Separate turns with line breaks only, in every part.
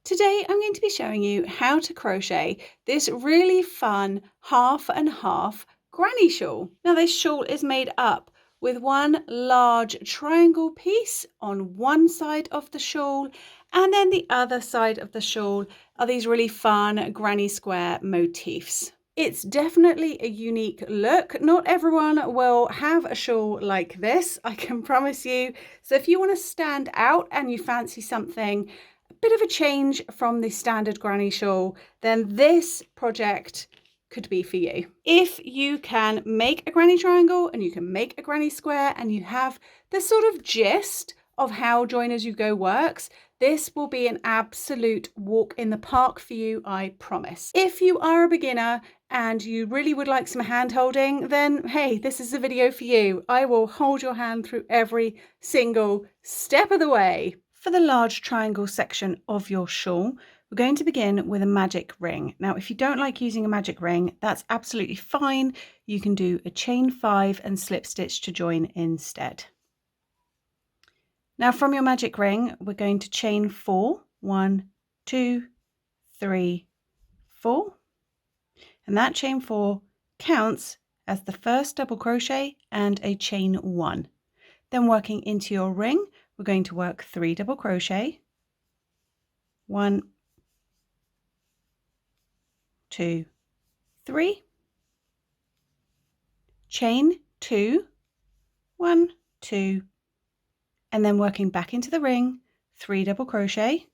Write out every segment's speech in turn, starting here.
Today I'm going to be showing you how to crochet this really fun half and half granny shawl. Now this shawl is made up with one large triangle piece on one side of the shawl, and then the other side of the shawl are these really fun granny square motifs. It's definitely a unique look. Not everyone will have a shawl like this, I can promise you. So if you want to stand out and you fancy something a bit of a change from the standard granny shawl, then this project could be for you. If you can make a granny triangle and you can make a granny square and you have the sort of gist of how Join As You Go works, this will be an absolute walk in the park for you, I promise. If you are a beginner and you really would like some hand holding, then hey, this is the video for you. I will hold your hand through every single step of the way. For the large triangle section of your shawl, we're going to begin with a magic ring. Now, if you don't like using a magic ring, that's absolutely fine. You can do a chain 5 and slip stitch to join instead. Now from your magic ring, we're going to chain 4, 1, 2, 3, 4. And that chain 4 counts as the first double crochet and a chain 1. Then working into your ring, we're going to work 3 double crochet, 1, 2, 3, chain 2, 1, 2, and then working back into the ring, 3 double crochet,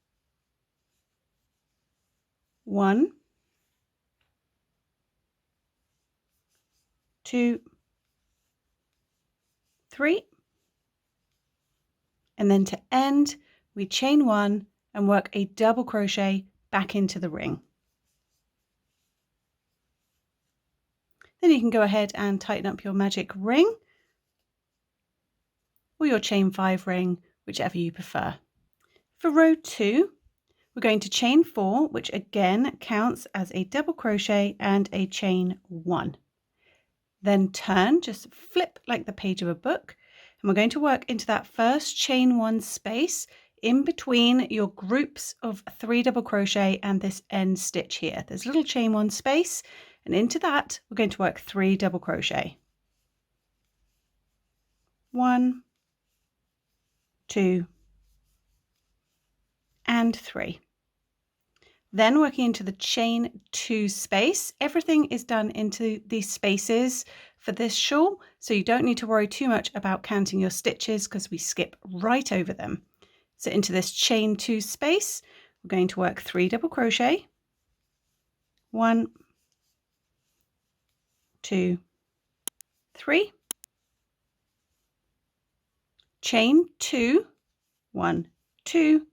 1, 2, 3, and then to end, we chain 1 and work a double crochet back into the ring. Then you can go ahead and tighten up your magic ring or your chain 5 ring, whichever you prefer. For row 2, we're going to chain 4, which again counts as a double crochet and a chain 1. Then turn, just flip like the page of a book, and we're going to work into that first chain 1 space in between your groups of 3 double crochet and this end stitch here. There's a little chain 1 space, and into that we're going to work 3 double crochet. 1, 2, and 3. Then working into the chain 2 space. Everything is done into these spaces for this shawl, so you don't need to worry too much about counting your stitches because we skip right over them. So into this chain 2 space, we're going to work 3 double crochet, 1, 2, 3, chain 2, 1, 2,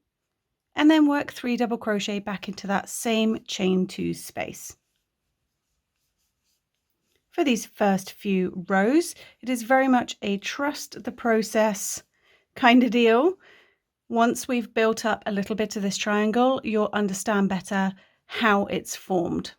and then work 3 double crochet back into that same chain 2 space. For these first few rows, it is very much a trust the process kind of deal. Once we've built up a little bit of this triangle, you'll understand better how it's formed.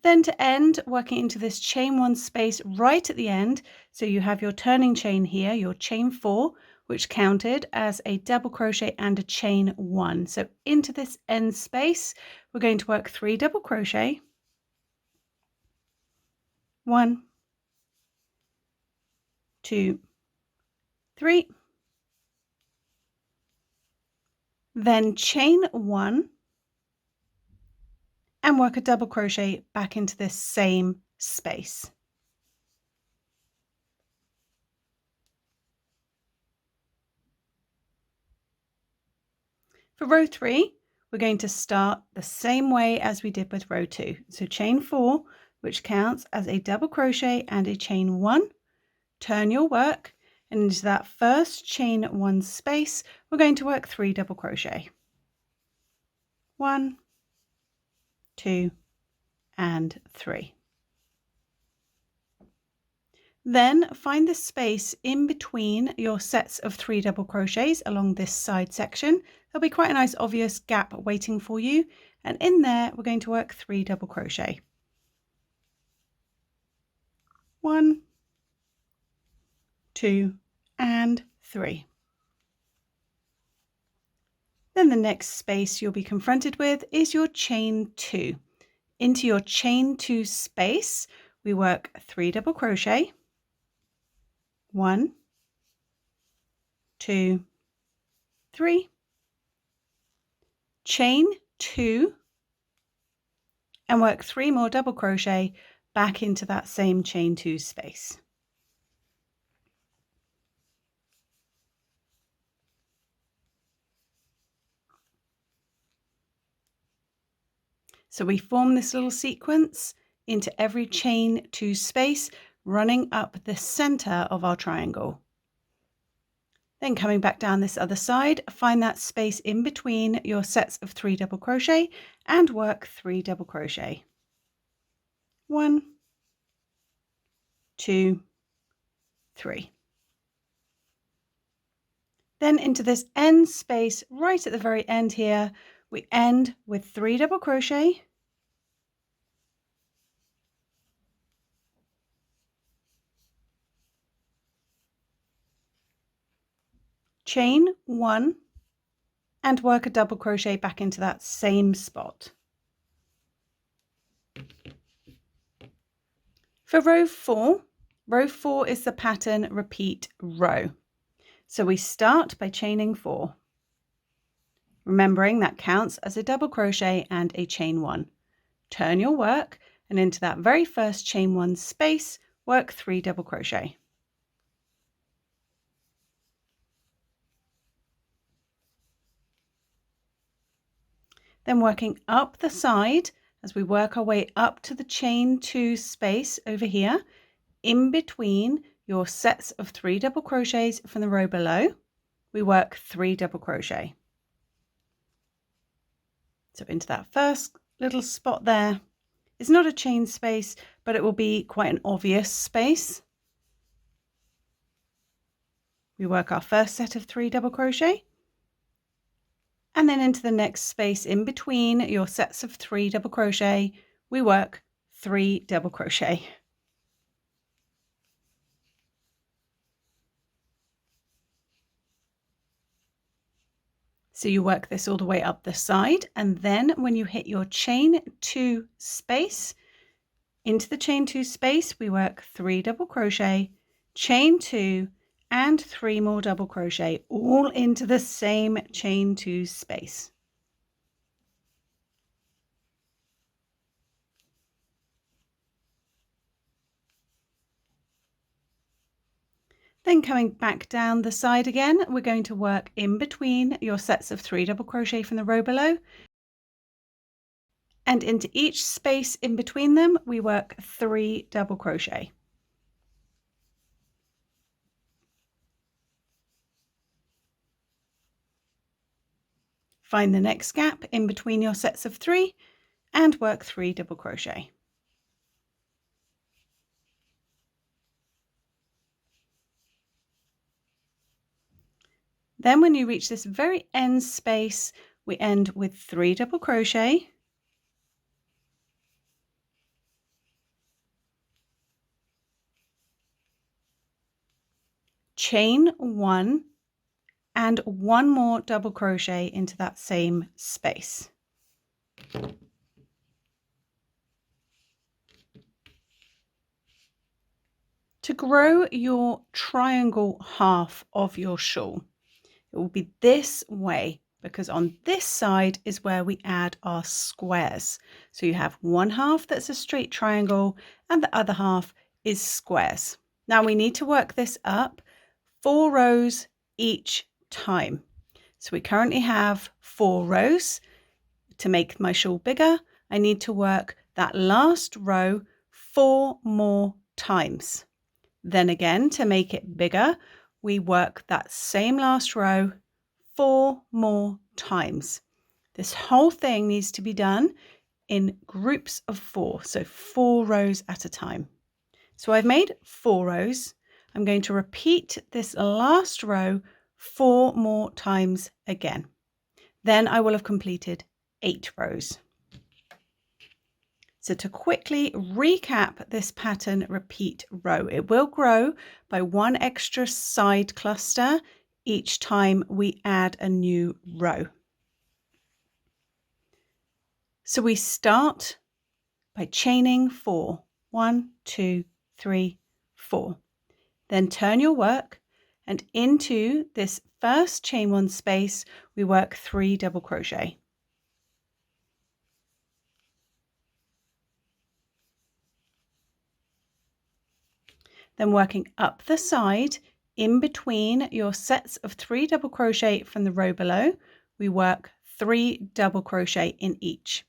Then to end, working into this chain 1 space right at the end, so you have your turning chain here, your chain 4, which counted as a double crochet and a chain 1. So into this end space, we're going to work 3 double crochet, 1, 2, 3, then chain 1 and work a double crochet back into this same space. For row 3, we're going to start the same way as we did with row 2. So chain 4, which counts as a double crochet and a chain 1, turn your work, and into that first chain 1 space, we're going to work 3 double crochet. 1, 2, and 3. Then find the space in between your sets of 3 double crochets along this side section. There'll be quite a nice obvious gap waiting for you, and in there we're going to work 3 double crochet. 1, 2, and 3. Then the next space you'll be confronted with is your chain 2. Into your chain 2 space, we work 3 double crochet, 1, 2, 3, chain 2, and work 3 more double crochet back into that same chain 2 space. So we form this little sequence into every chain 2 space, running up the center of our triangle. Then coming back down this other side, find that space in between your sets of 3 double crochet and work 3 double crochet. 1, 2, 3. Then into this end space right at the very end here, we end with 3 double crochet, chain 1, and work a double crochet back into that same spot. For row 4 is the pattern repeat row. So we start by chaining 4. Remembering that counts as a double crochet and a chain 1. Turn your work and into that very first chain 1 space, work 3 double crochet. Then working up the side as we work our way up to the chain 2 space over here, in between your sets of 3 double crochets from the row below, we work 3 double crochet. So into that first little spot there. It's not a chain space, but it will be quite an obvious space. We work our first set of 3 double crochet, and then into the next space in between your sets of 3 double crochet, we work 3 double crochet. So you work this all the way up the side, and then when you hit your chain 2 space, into the chain 2 space, we work 3 double crochet, chain 2, and 3 more double crochet, all into the same chain 2 space. Then coming back down the side again, we're going to work in between your sets of 3 double crochet from the row below, and into each space in between them, we work 3 double crochet. Find the next gap in between your sets of 3 and work 3 double crochet. Then when you reach this very end space, we end with 3 double crochet, chain 1, and 1 more double crochet into that same space. To grow your triangle half of your shawl, it will be this way, because on this side is where we add our squares. So you have one half that's a straight triangle and the other half is squares. Now we need to work this up 4 rows each time. So we currently have 4 rows. To make my shawl bigger, I need to work that last row 4 more times. Then again, to make it bigger, we work that same last row 4 more times. This whole thing needs to be done in groups of 4, so 4 rows at a time. So I've made 4 rows. I'm going to repeat this last row 4 more times again. Then I will have completed 8 rows. So to quickly recap this pattern repeat row, it will grow by 1 extra side cluster each time we add a new row. So we start by chaining 4. 1, 2, 3, 4. Then turn your work, and into this first chain 1 space, we work 3 double crochet. Then working up the side, in between your sets of 3 double crochet from the row below, we work 3 double crochet in each.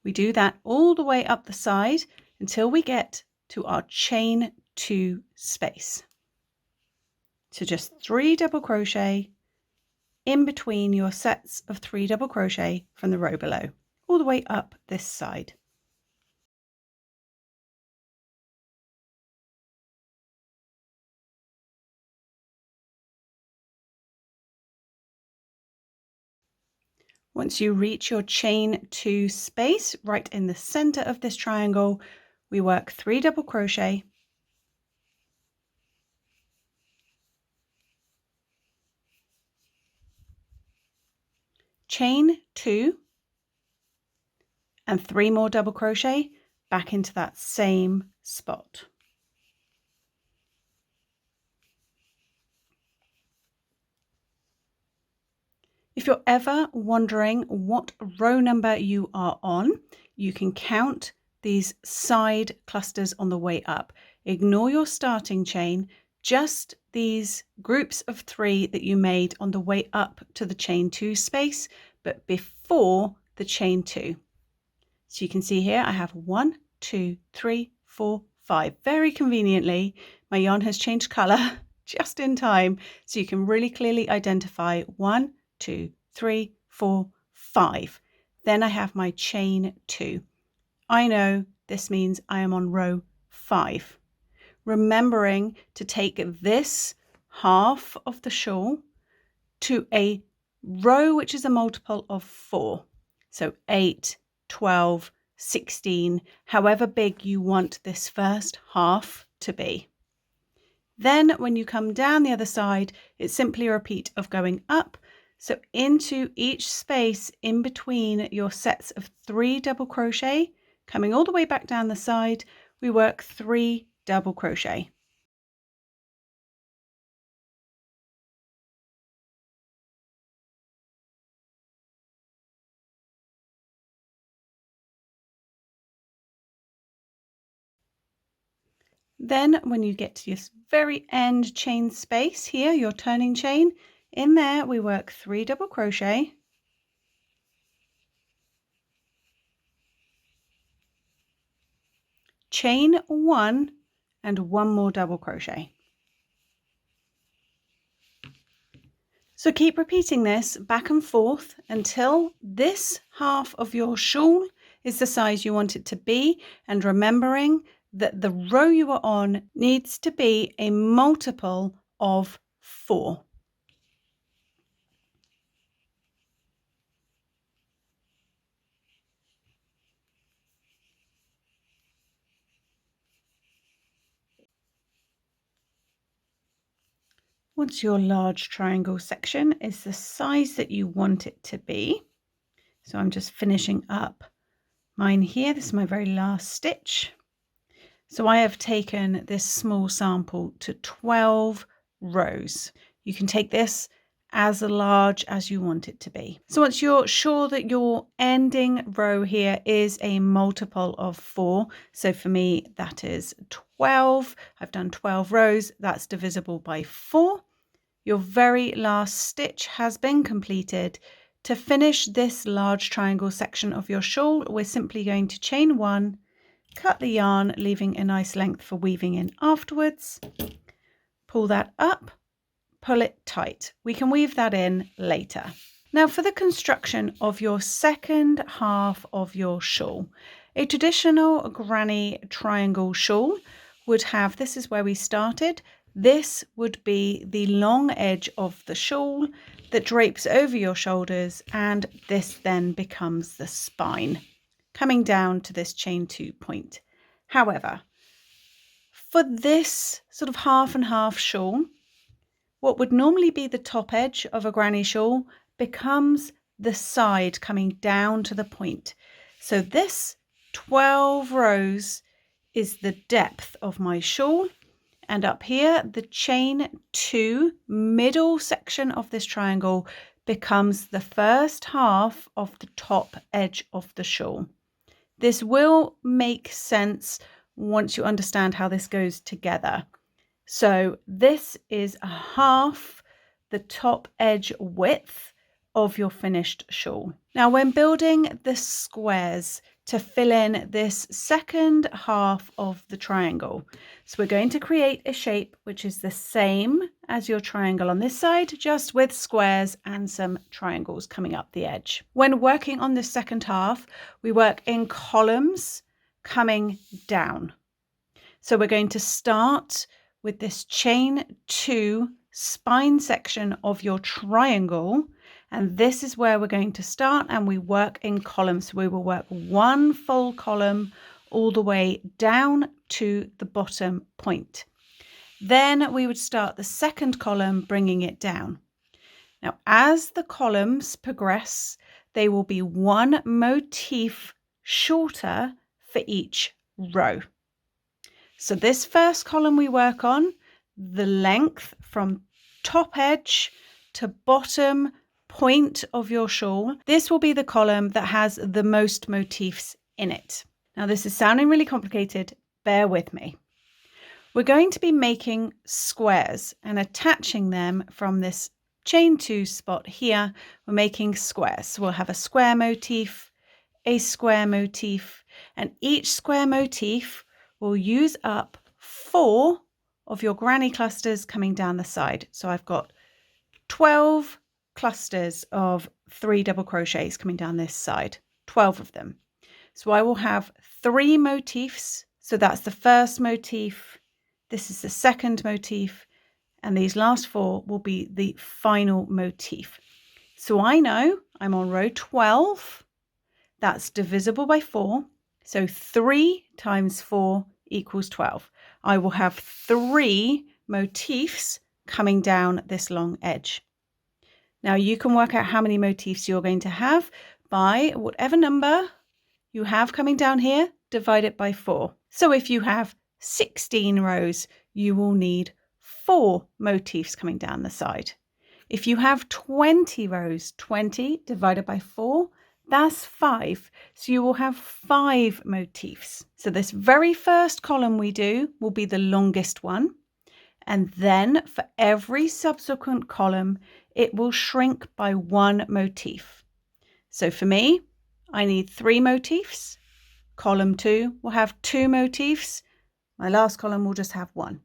We do that all the way up the side until we get to our chain 2 space. So just 3 double crochet in between your sets of 3 double crochet from the row below, all the way up this side. Once you reach your chain 2 space right in the center of this triangle, we work 3 double crochet, chain 2, and 3 more double crochet back into that same spot. If you're ever wondering what row number you are on, you can count these side clusters on the way up. Ignore your starting chain, just these groups of 3 that you made on the way up to the chain 2 space, but before the chain 2. So you can see here I have 1, 2, 3, 4, 5. Very conveniently, my yarn has changed color just in time, so you can really clearly identify 1, 2, 3, 4, 5. Then I have my chain 2. I know this means I am on row 5. Remembering to take this half of the shawl to a row which is a multiple of 4. So 8, 12, 16, however big you want this first half to be. Then when you come down the other side, it's simply a repeat of going up. So into each space in between your sets of 3 double crochet, coming all the way back down the side, we work 3 double crochet. Then when you get to this very end chain space here, your turning chain, in there we work 3 double crochet, chain 1 and 1 more double crochet. So keep repeating this back and forth until this half of your shawl is the size you want it to be, and remembering that the row you are on needs to be a multiple of 4. Once your large triangle section is the size that you want it to be, so I'm just finishing up mine here. This is my very last stitch. So I have taken this small sample to 12 rows. You can take this as large as you want it to be. So once you're sure that your ending row here is a multiple of 4, so for me that is 12. I've done 12 rows, that's divisible by 4. Your very last stitch has been completed. To finish this large triangle section of your shawl, we're simply going to chain 1, cut the yarn, leaving a nice length for weaving in afterwards. Pull that up, pull it tight. We can weave that in later. Now for the construction of your second half of your shawl, a traditional granny triangle shawl would have, this is where we started, this would be the long edge of the shawl that drapes over your shoulders, and this then becomes the spine, coming down to this chain 2 point. However, for this sort of half and half shawl, what would normally be the top edge of a granny shawl becomes the side coming down to the point. So this 12 rows is the depth of my shawl. And up here, the chain 2 middle section of this triangle becomes the first half of the top edge of the shawl. This will make sense once you understand how this goes together. So this is a half the top edge width of your finished shawl. Now, when building the squares to fill in this second half of the triangle, so we're going to create a shape which is the same as your triangle on this side, just with squares and some triangles coming up the edge. When working on this second half, we work in columns coming down. So we're going to start with this chain 2 spine section of your triangle, and this is where we're going to start, and we work in columns. So we will work one full column all the way down to the bottom point. Then we would start the second column, bringing it down. Now, as the columns progress, they will be one motif shorter for each row. So this first column we work on, the length from top edge to bottom point of your shawl, this will be the column that has the most motifs in it. Now this is sounding really complicated, bear with me. We're going to be making squares and attaching them from this chain 2 spot here. We're making squares. So we'll have a square motif, and each square motif will use up 4 of your granny clusters coming down the side. So I've got 12 clusters of 3 double crochets coming down this side, 12 of them. So I will have 3 motifs. So that's the first motif, this is the second motif, and these last 4 will be the final motif. So I know I'm on row 12, that's divisible by 4. So 3 times 4 equals 12. I will have 3 motifs coming down this long edge. Now you can work out how many motifs you're going to have by whatever number you have coming down here, divide it by 4. So if you have 16 rows, you will need 4 motifs coming down the side. If you have 20 rows, 20 divided by 4, that's 5. So you will have 5 motifs. So this very first column we do will be the longest one. And then for every subsequent column, it will shrink by 1 motif. So for me, I need 3 motifs. Column 2 will have 2 motifs. My last column will just have 1.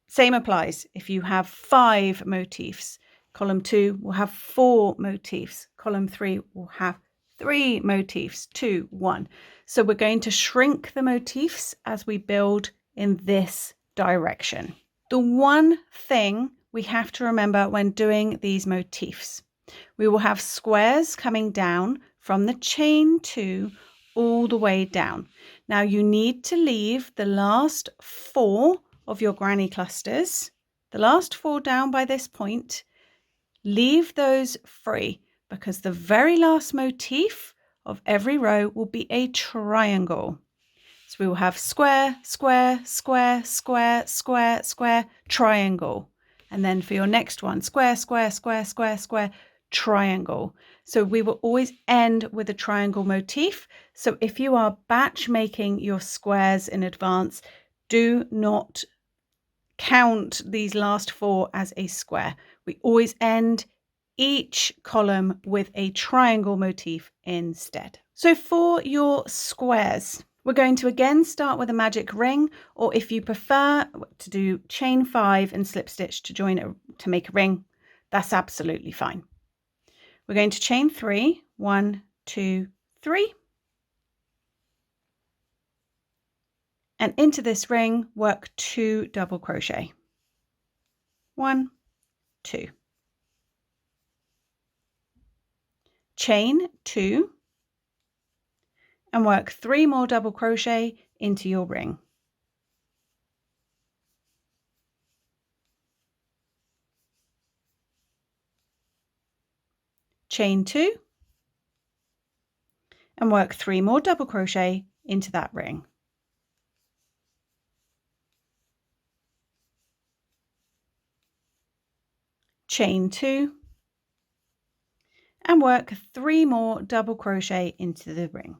Same applies if you have 5 motifs. Column 2 will have 4 motifs. Column 3 will have 3 motifs, 2, 1. So we're going to shrink the motifs as we build in this direction. The one thing we have to remember when doing these motifs, we will have squares coming down from the chain 2 all the way down. Now you need to leave the last 4 of your granny clusters, the last 4 down by this point, leave those free because the very last motif of every row will be a triangle. So we will have square, square, square, square, square, square, triangle. And then for your next one, square, square, square, square, square, triangle. So we will always end with a triangle motif. So if you are batch making your squares in advance, do not count these last 4 as a square. We always end each column with a triangle motif instead. So for your squares, we're going to again start with a magic ring, or if you prefer to do chain 5 and slip stitch to join it to make a ring, that's absolutely fine. We're going to chain 3, 1, 2, 3. And into this ring, work 2 double crochet. 1, 2. Chain 2 and work 3 more double crochet into your ring. Chain 2 and work 3 more double crochet into that ring. Chain 2 and work 3 more double crochet into the ring.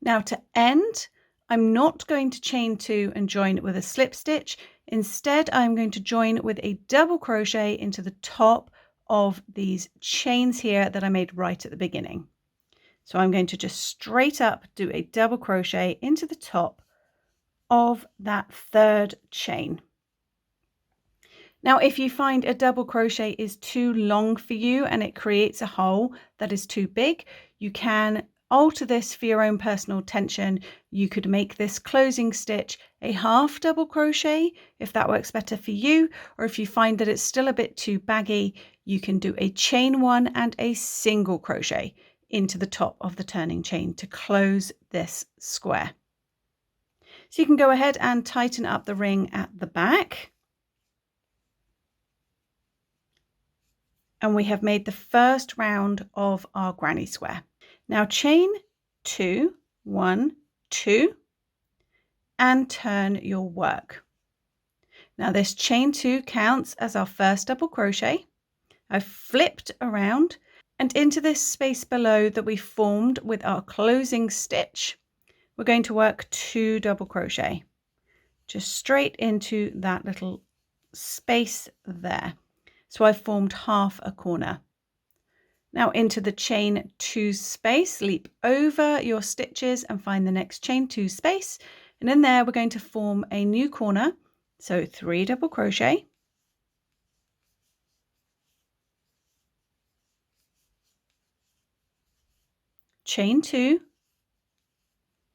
Now to end, I'm not going to chain 2 and join it with a slip stitch. Instead, I'm going to join with a double crochet into the top of these chains here that I made right at the beginning. So I'm going to just straight up do a double crochet into the top of that third chain. Now, if you find a double crochet is too long for you and it creates a hole that is too big, you can alter this for your own personal tension. You could make this closing stitch a half double crochet if that works better for you, or if you find that it's still a bit too baggy, you can do a chain 1 and a single crochet into the top of the turning chain to close this square. So you can go ahead and tighten up the ring at the back. And we have made the first round of our granny square. Now chain 2, 1, 2, and turn your work. Now this chain 2 counts as our first double crochet. I've flipped around and into this space below that we formed with our closing stitch, we're going to work 2 double crochet, just straight into that little space there. So I've formed half a corner. Now into the chain 2 space, leap over your stitches and find the next chain 2 space. And in there, we're going to form a new corner. So 3 double crochet. Chain 2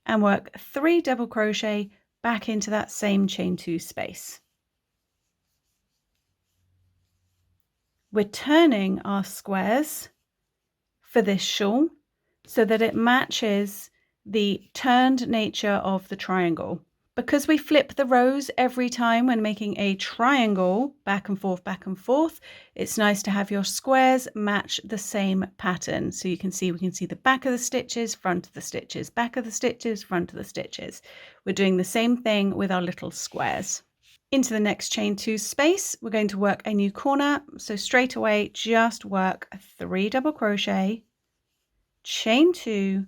and work 3 double crochet back into that same chain 2 space. We're turning our squares for this shawl so that it matches the turned nature of the triangle. Because we flip the rows every time when making a triangle back and forth, it's nice to have your squares match the same pattern. So you can see, we can see the back of the stitches, front of the stitches, back of the stitches, front of the stitches. We're doing the same thing with our little squares. Into the next chain 2 space, we're going to work a new corner. So straight away, just work 3 double crochet, chain 2,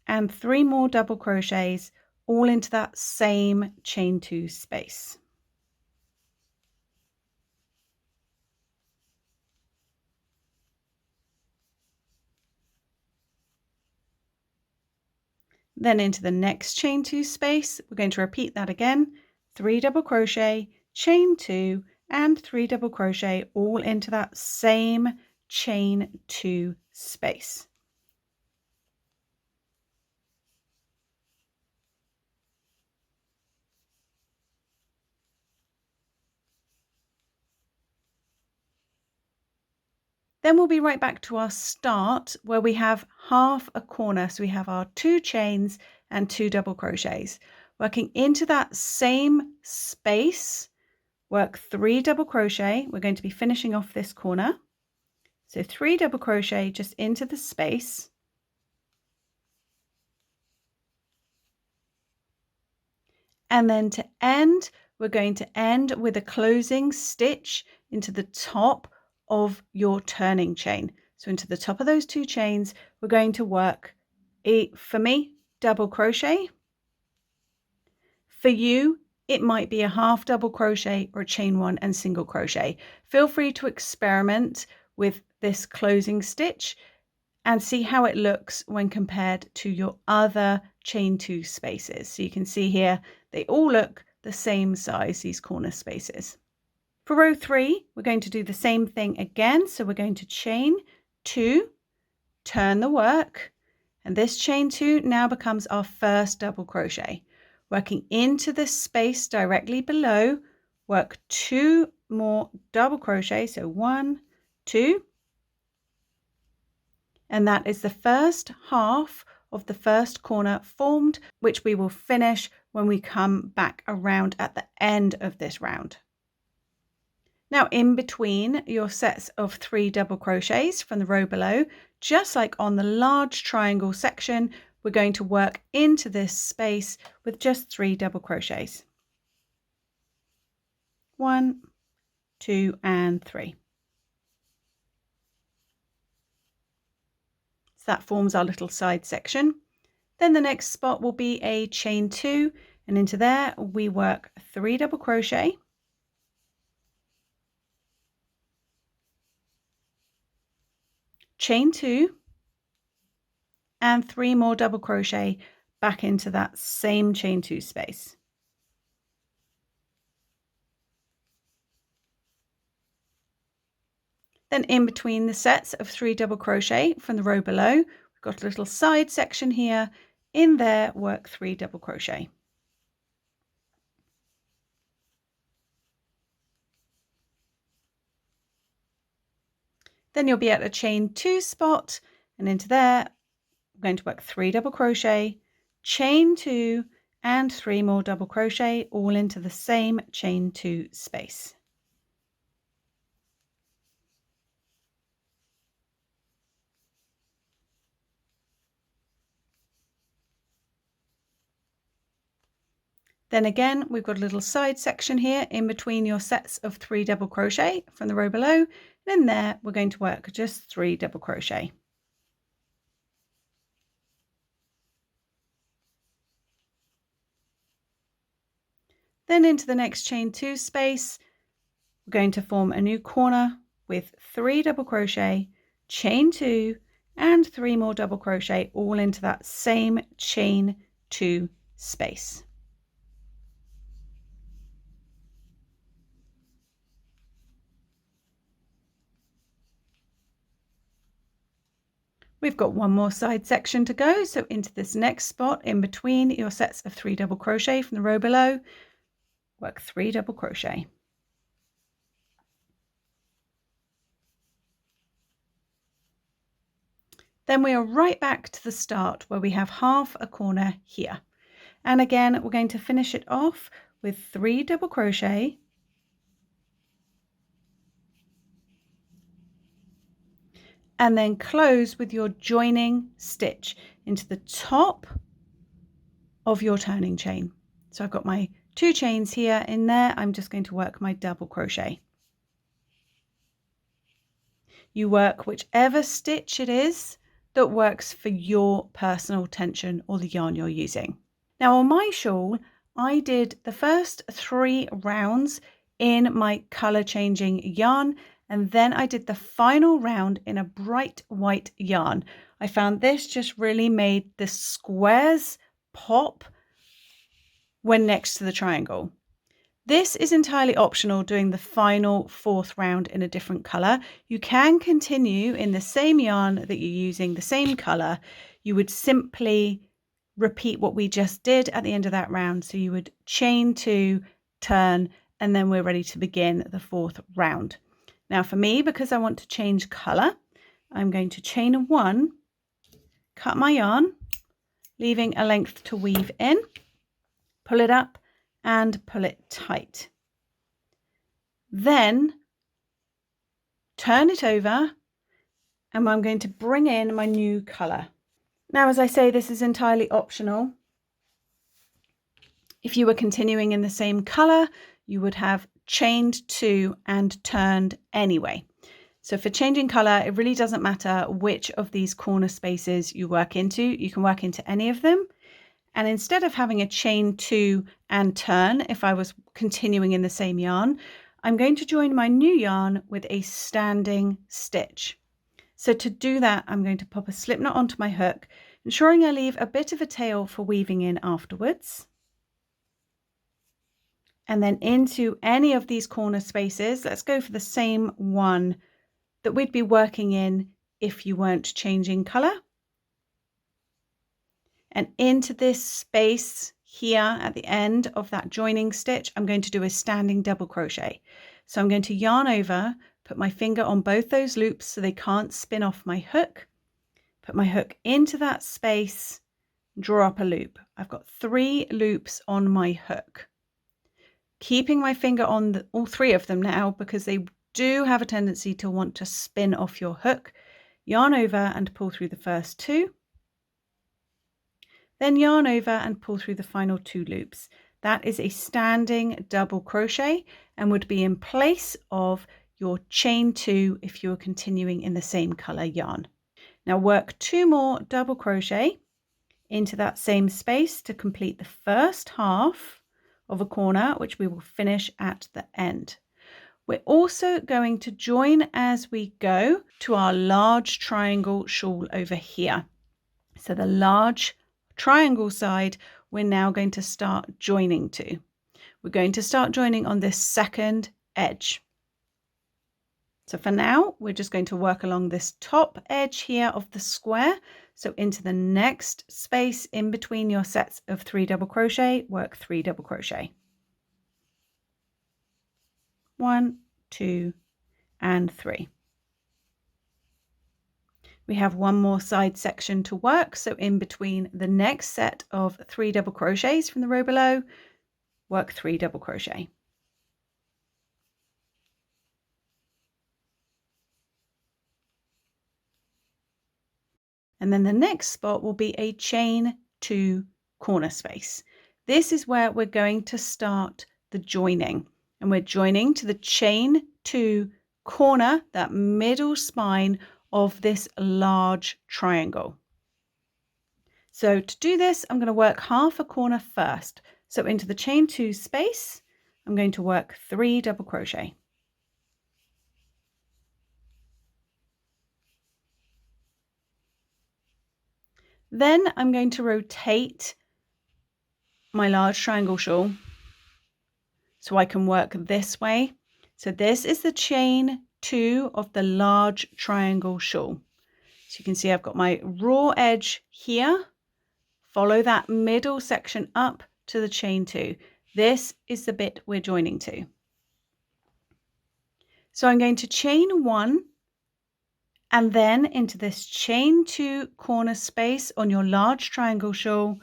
and 3 more double crochets, all into that same chain 2 space. Then into the next chain 2 space, we're going to repeat that again, 3 double crochet, chain 2, and 3 double crochet, all into that same chain 2 space. Then we'll be right back to our start where we have half a corner. So we have our 2 chains and 2 double crochets. Working into that same space, work 3 double crochet. We're going to be finishing off this corner. So 3 double crochet just into the space. And then to end, we're going to end with a closing stitch into the top of your turning chain. So into the top of those 2 chains, we're going to work for me, double crochet. For you, it might be a half double crochet or chain 1 and single crochet. Feel free to experiment with this closing stitch and see how it looks when compared to your other chain 2 spaces. So you can see here, they all look the same size, these corner spaces. For row 3, we're going to do the same thing again. So we're going to chain 2, turn the work, and this chain 2 now becomes our first double crochet. Working into this space directly below, work 2 more double crochet. So 1, 2, and that is the first half of the first corner formed, which we will finish when we come back around at the end of this round. Now in between your sets of 3 double crochets from the row below, just like on the large triangle section, we're going to work into this space with just 3 double crochets. 1, 2 and 3. So that forms our little side section. Then the next spot will be a chain 2, and into there we work 3 double crochet, chain 2 and 3 more double crochet back into that same chain 2 space. Then in between the sets of 3 double crochet from the row below, we've got a little side section here. In there, work 3 double crochet. Then you'll be at a chain 2 spot, and into there, I'm going to work 3 double crochet, chain 2 and 3 more double crochet, all into the same chain 2 space. Then again, we've got a little side section here in between your sets of 3 double crochet from the row below. And in there, we're going to work just 3 double crochet. Then into the next chain 2 space, we're going to form a new corner with 3 double crochet, chain 2 and 3 more double crochet, all into that same chain 2 space. We've got one more side section to go, so into this next spot in between your sets of 3 double crochet from the row below, work 3 double crochet. Then we are right back to the start where we have half a corner here. And again, we're going to finish it off with 3 double crochet, and then close with your joining stitch into the top of your turning chain. So I've got my 2 chains here. In there, I'm just going to work my double crochet. You work whichever stitch it is that works for your personal tension or the yarn you're using. Now on my shawl, I did the first 3 rounds in my color changing yarn, and then I did the final round in a bright white yarn. I found this just really made the squares pop when next to the triangle. This is entirely optional, doing the final 4th round in a different color. You can continue in the same yarn that you're using, the same color. You would simply repeat what we just did at the end of that round. So you would chain 2, turn, and then we're ready to begin the 4th round. Now for me, because I want to change color, I'm going to chain 1, cut my yarn, leaving a length to weave in, pull it up and pull it tight. Then turn it over, and I'm going to bring in my new color. Now, as I say, this is entirely optional. If you were continuing in the same color, you would have chained 2 and turned anyway. So for changing color, it really doesn't matter which of these corner spaces you work into. You can work into any of them. And instead of having a chain 2 and turn, if I was continuing in the same yarn, I'm going to join my new yarn with a standing stitch. So to do that, I'm going to pop a slip knot onto my hook, ensuring I leave a bit of a tail for weaving in afterwards. And then into any of these corner spaces, let's go for the same one that we'd be working in if you weren't changing color. And into this space here at the end of that joining stitch, I'm going to do a standing double crochet. So I'm going to yarn over, put my finger on both those loops so they can't spin off my hook, put my hook into that space, draw up a loop. I've got 3 loops on my hook. keeping my finger on all three of them now because they do have a tendency to want to spin off your hook. Yarn over and pull through the first two, then yarn over and pull through the final 2 loops. That is a standing double crochet and would be in place of your chain 2 if you were continuing in the same color yarn. Now work 2 more double crochet into that same space to complete the first half of a corner, which we will finish at the end. We're also going to join as we go to our large triangle shawl over here. So the large triangle side, we're now going to start joining to. We're going to start joining on this second edge. So for now, we're just going to work along this top edge here of the square. So into the next space in between your sets of 3 double crochet, work 3 double crochet. 1, 2, and 3. We have one more side section to work. So in between the next set of 3 double crochets from the row below, work 3 double crochet. And then the next spot will be a chain 2 corner space. This is where we're going to start the joining, and we're joining to the chain 2 corner, that middle spine of this large triangle. So to do this, I'm going to work half a corner first. So into the chain 2 space, I'm going to work 3 double crochet. Then I'm going to rotate my large triangle shawl so I can work this way. So this is the chain 2 of the large triangle shawl. So you can see I've got my raw edge here. Follow that middle section up to the chain 2. This is the bit we're joining to. So I'm going to chain 1 and then into this chain 2 corner space on your large triangle shawl,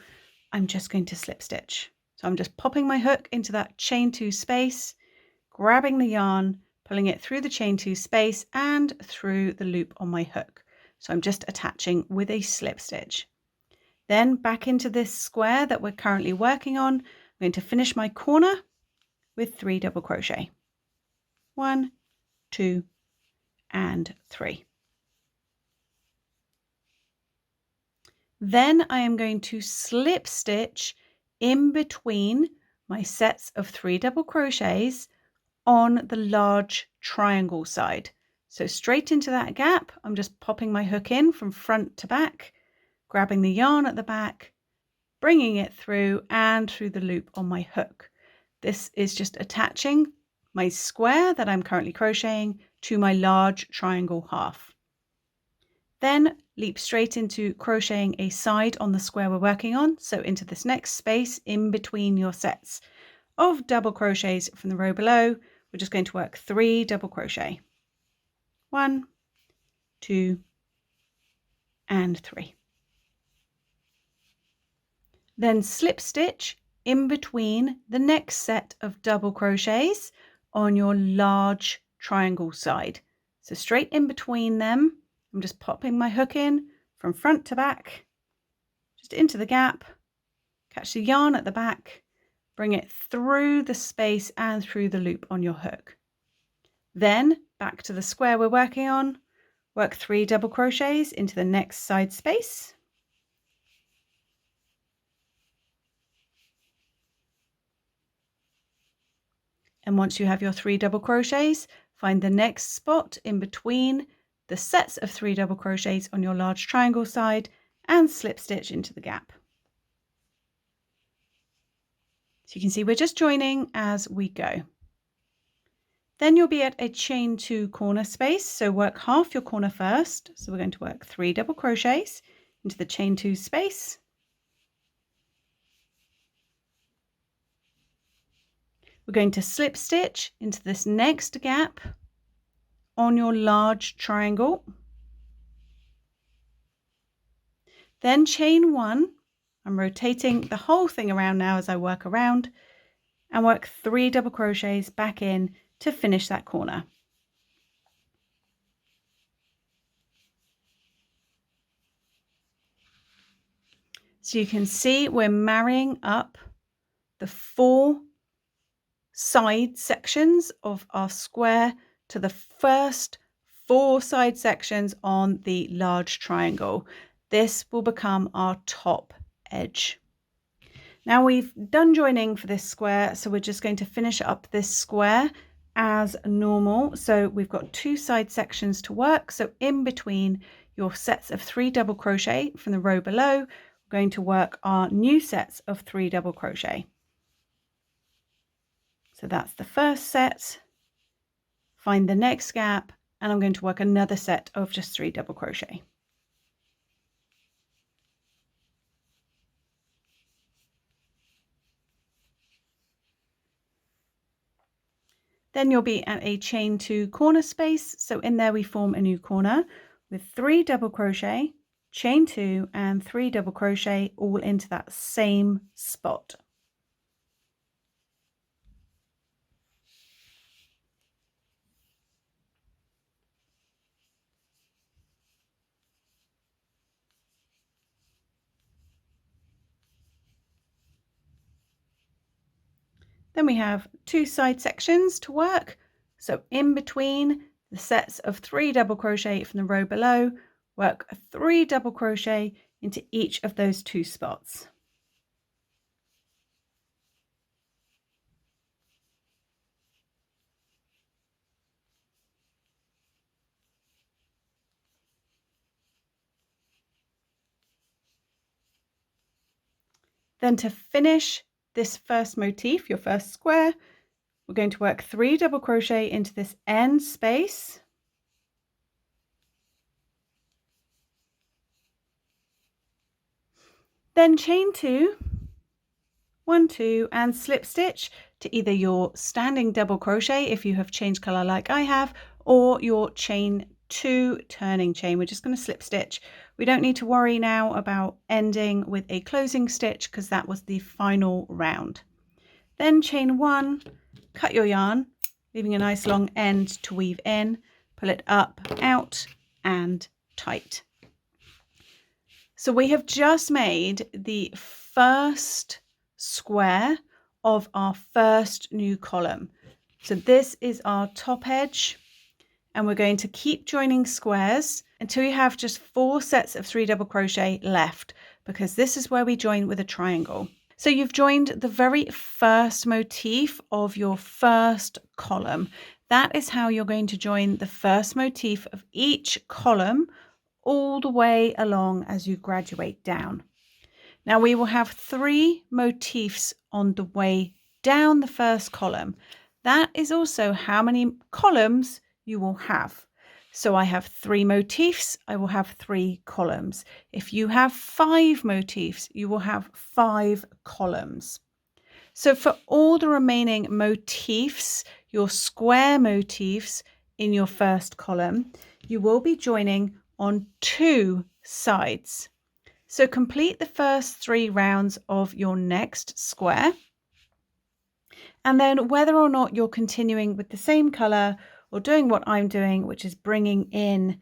I'm just going to slip stitch. So I'm just popping my hook into that chain 2 space, grabbing the yarn, pulling it through the chain 2 space and through the loop on my hook. So I'm just attaching with a slip stitch. Then back into this square that we're currently working on, I'm going to finish my corner with 3 double crochet. 1, 2, and 3. Then I am going to slip stitch in between my sets of 3 double crochets on the large triangle side. So straight into that gap, I'm just popping my hook in from front to back, grabbing the yarn at the back, bringing it through and through the loop on my hook. This is just attaching my square that I'm currently crocheting to my large triangle half. Then leap straight into crocheting a side on the square we're working on. So into this next space in between your sets of double crochets from the row below, we're just going to work 3 double crochet. 1, 2, and 3. Then slip stitch in between the next set of double crochets on your large triangle side. So straight in between them, I'm just popping my hook in from front to back, just into the gap, catch the yarn at the back, bring it through the space and through the loop on your hook. Then back to the square we're working on, work 3 double crochets into the next side space. And once you have your 3 double crochets, find the next spot in between the sets of 3 double crochets on your large triangle side and slip stitch into the gap. So you can see we're just joining as we go. Then you'll be at a chain 2 corner space. So work half your corner first. So we're going to work 3 double crochets into the chain 2 space. We're going to slip stitch into this next gap on your large triangle. Then chain 1. I'm rotating the whole thing around now as I work around. and work 3 double crochets back in to finish that corner. So you can see we're marrying up the 4 side sections of our square to the first 4 side sections on the large triangle. This will become our top edge. Now we've done joining for this square, so we're just going to finish up this square as normal. So we've got 2 side sections to work. So in between your sets of 3 double crochet from the row below, we're going to work our new sets of 3 double crochet. So that's the first set. Find the next gap, and I'm going to work another set of just 3 double crochet. Then you'll be at a chain 2 corner space. So in there we form a new corner with 3 double crochet, chain 2 and 3 double crochet all into that same spot. Then we have 2 side sections to work. So in between the sets of 3 double crochet from the row below, work 3 double crochet into each of those 2 spots. Then to finish this first motif, your first square, we're going to work 3 double crochet into this end space. Then chain 2, 1, 2, and slip stitch to either your standing double crochet if you have changed color like I have, or your chain 2 turning chain. We're just going to slip stitch. We don't need to worry now about ending with a closing stitch because that was the final round. Then chain 1, cut your yarn, leaving a nice long end to weave in, pull it up, out, and tight. So we have just made the first square of our first new column. So this is our top edge, and we're going to keep joining squares until you have just 4 sets of 3 double crochet left, because this is where we join with a triangle. So you've joined the very first motif of your first column. That is how you're going to join the first motif of each column all the way along as you graduate down. Now we will have 3 motifs on the way down the first column. That is also how many columns you will have. So I have 3 motifs, I will have 3 columns. If you have 5 motifs, you will have 5 columns. So for all the remaining motifs, your square motifs in your first column, you will be joining on 2 sides. So complete the first 3 rounds of your next square. And then whether or not you're continuing with the same color or doing what I'm doing, which is bringing in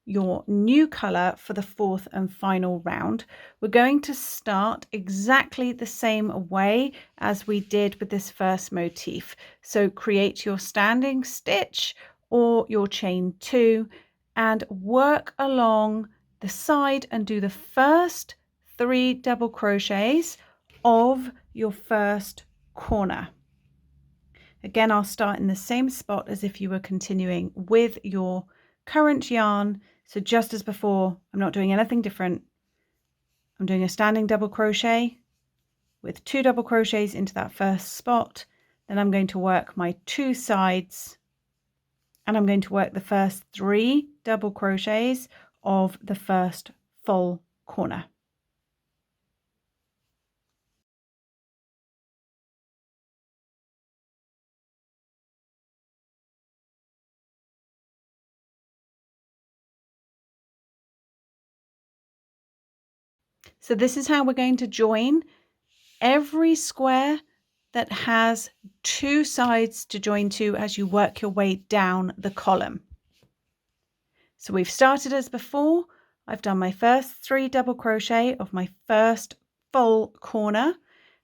your new color for the 4th and final round, we're going to start exactly the same way as we did with this first motif. So create your standing stitch or your chain 2 and work along the side and do the first 3 double crochets of your first corner. Again, I'll start in the same spot as if you were continuing with your current yarn. So just as before, I'm not doing anything different. I'm doing a standing double crochet with 2 double crochets into that first spot. Then I'm going to work my 2 sides, and I'm going to work the first 3 double crochets of the first full corner. So this is how we're going to join every square that has two sides to join to as you work your way down the column. So we've started as before. I've done my first 3 double crochet of my first full corner.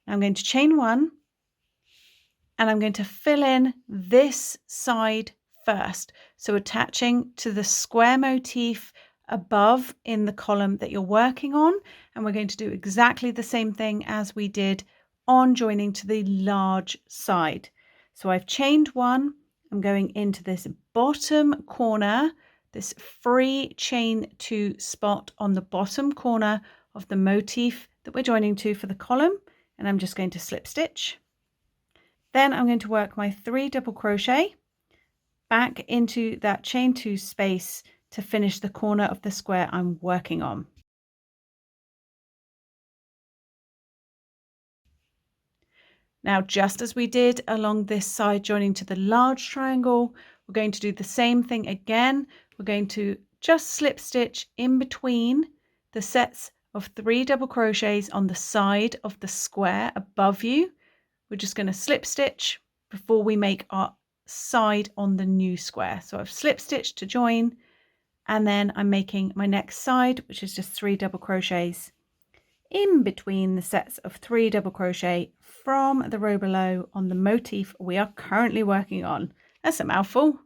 I'm going to chain 1 and I'm going to fill in this side first. So attaching to the square motif above in the column that you're working on, and we're going to do exactly the same thing as we did on joining to the large side. So I've chained 1, I'm going into this bottom corner, this free chain 2 spot on the bottom corner of the motif that we're joining to for the column, and I'm just going to slip stitch. Then I'm going to work my 3 double crochet back into that chain 2 space to finish the corner of the square I'm working on. Now, just as we did along this side joining to the large triangle, we're going to do the same thing again. We're going to just slip stitch in between the sets of 3 double crochets on the side of the square above you. We're just going to slip stitch before we make our side on the new square. So I've slip stitched to join, and then I'm making my next side, which is just 3 double crochets in between the sets of 3 double crochet from the row below on the motif we are currently working on. That's a mouthful.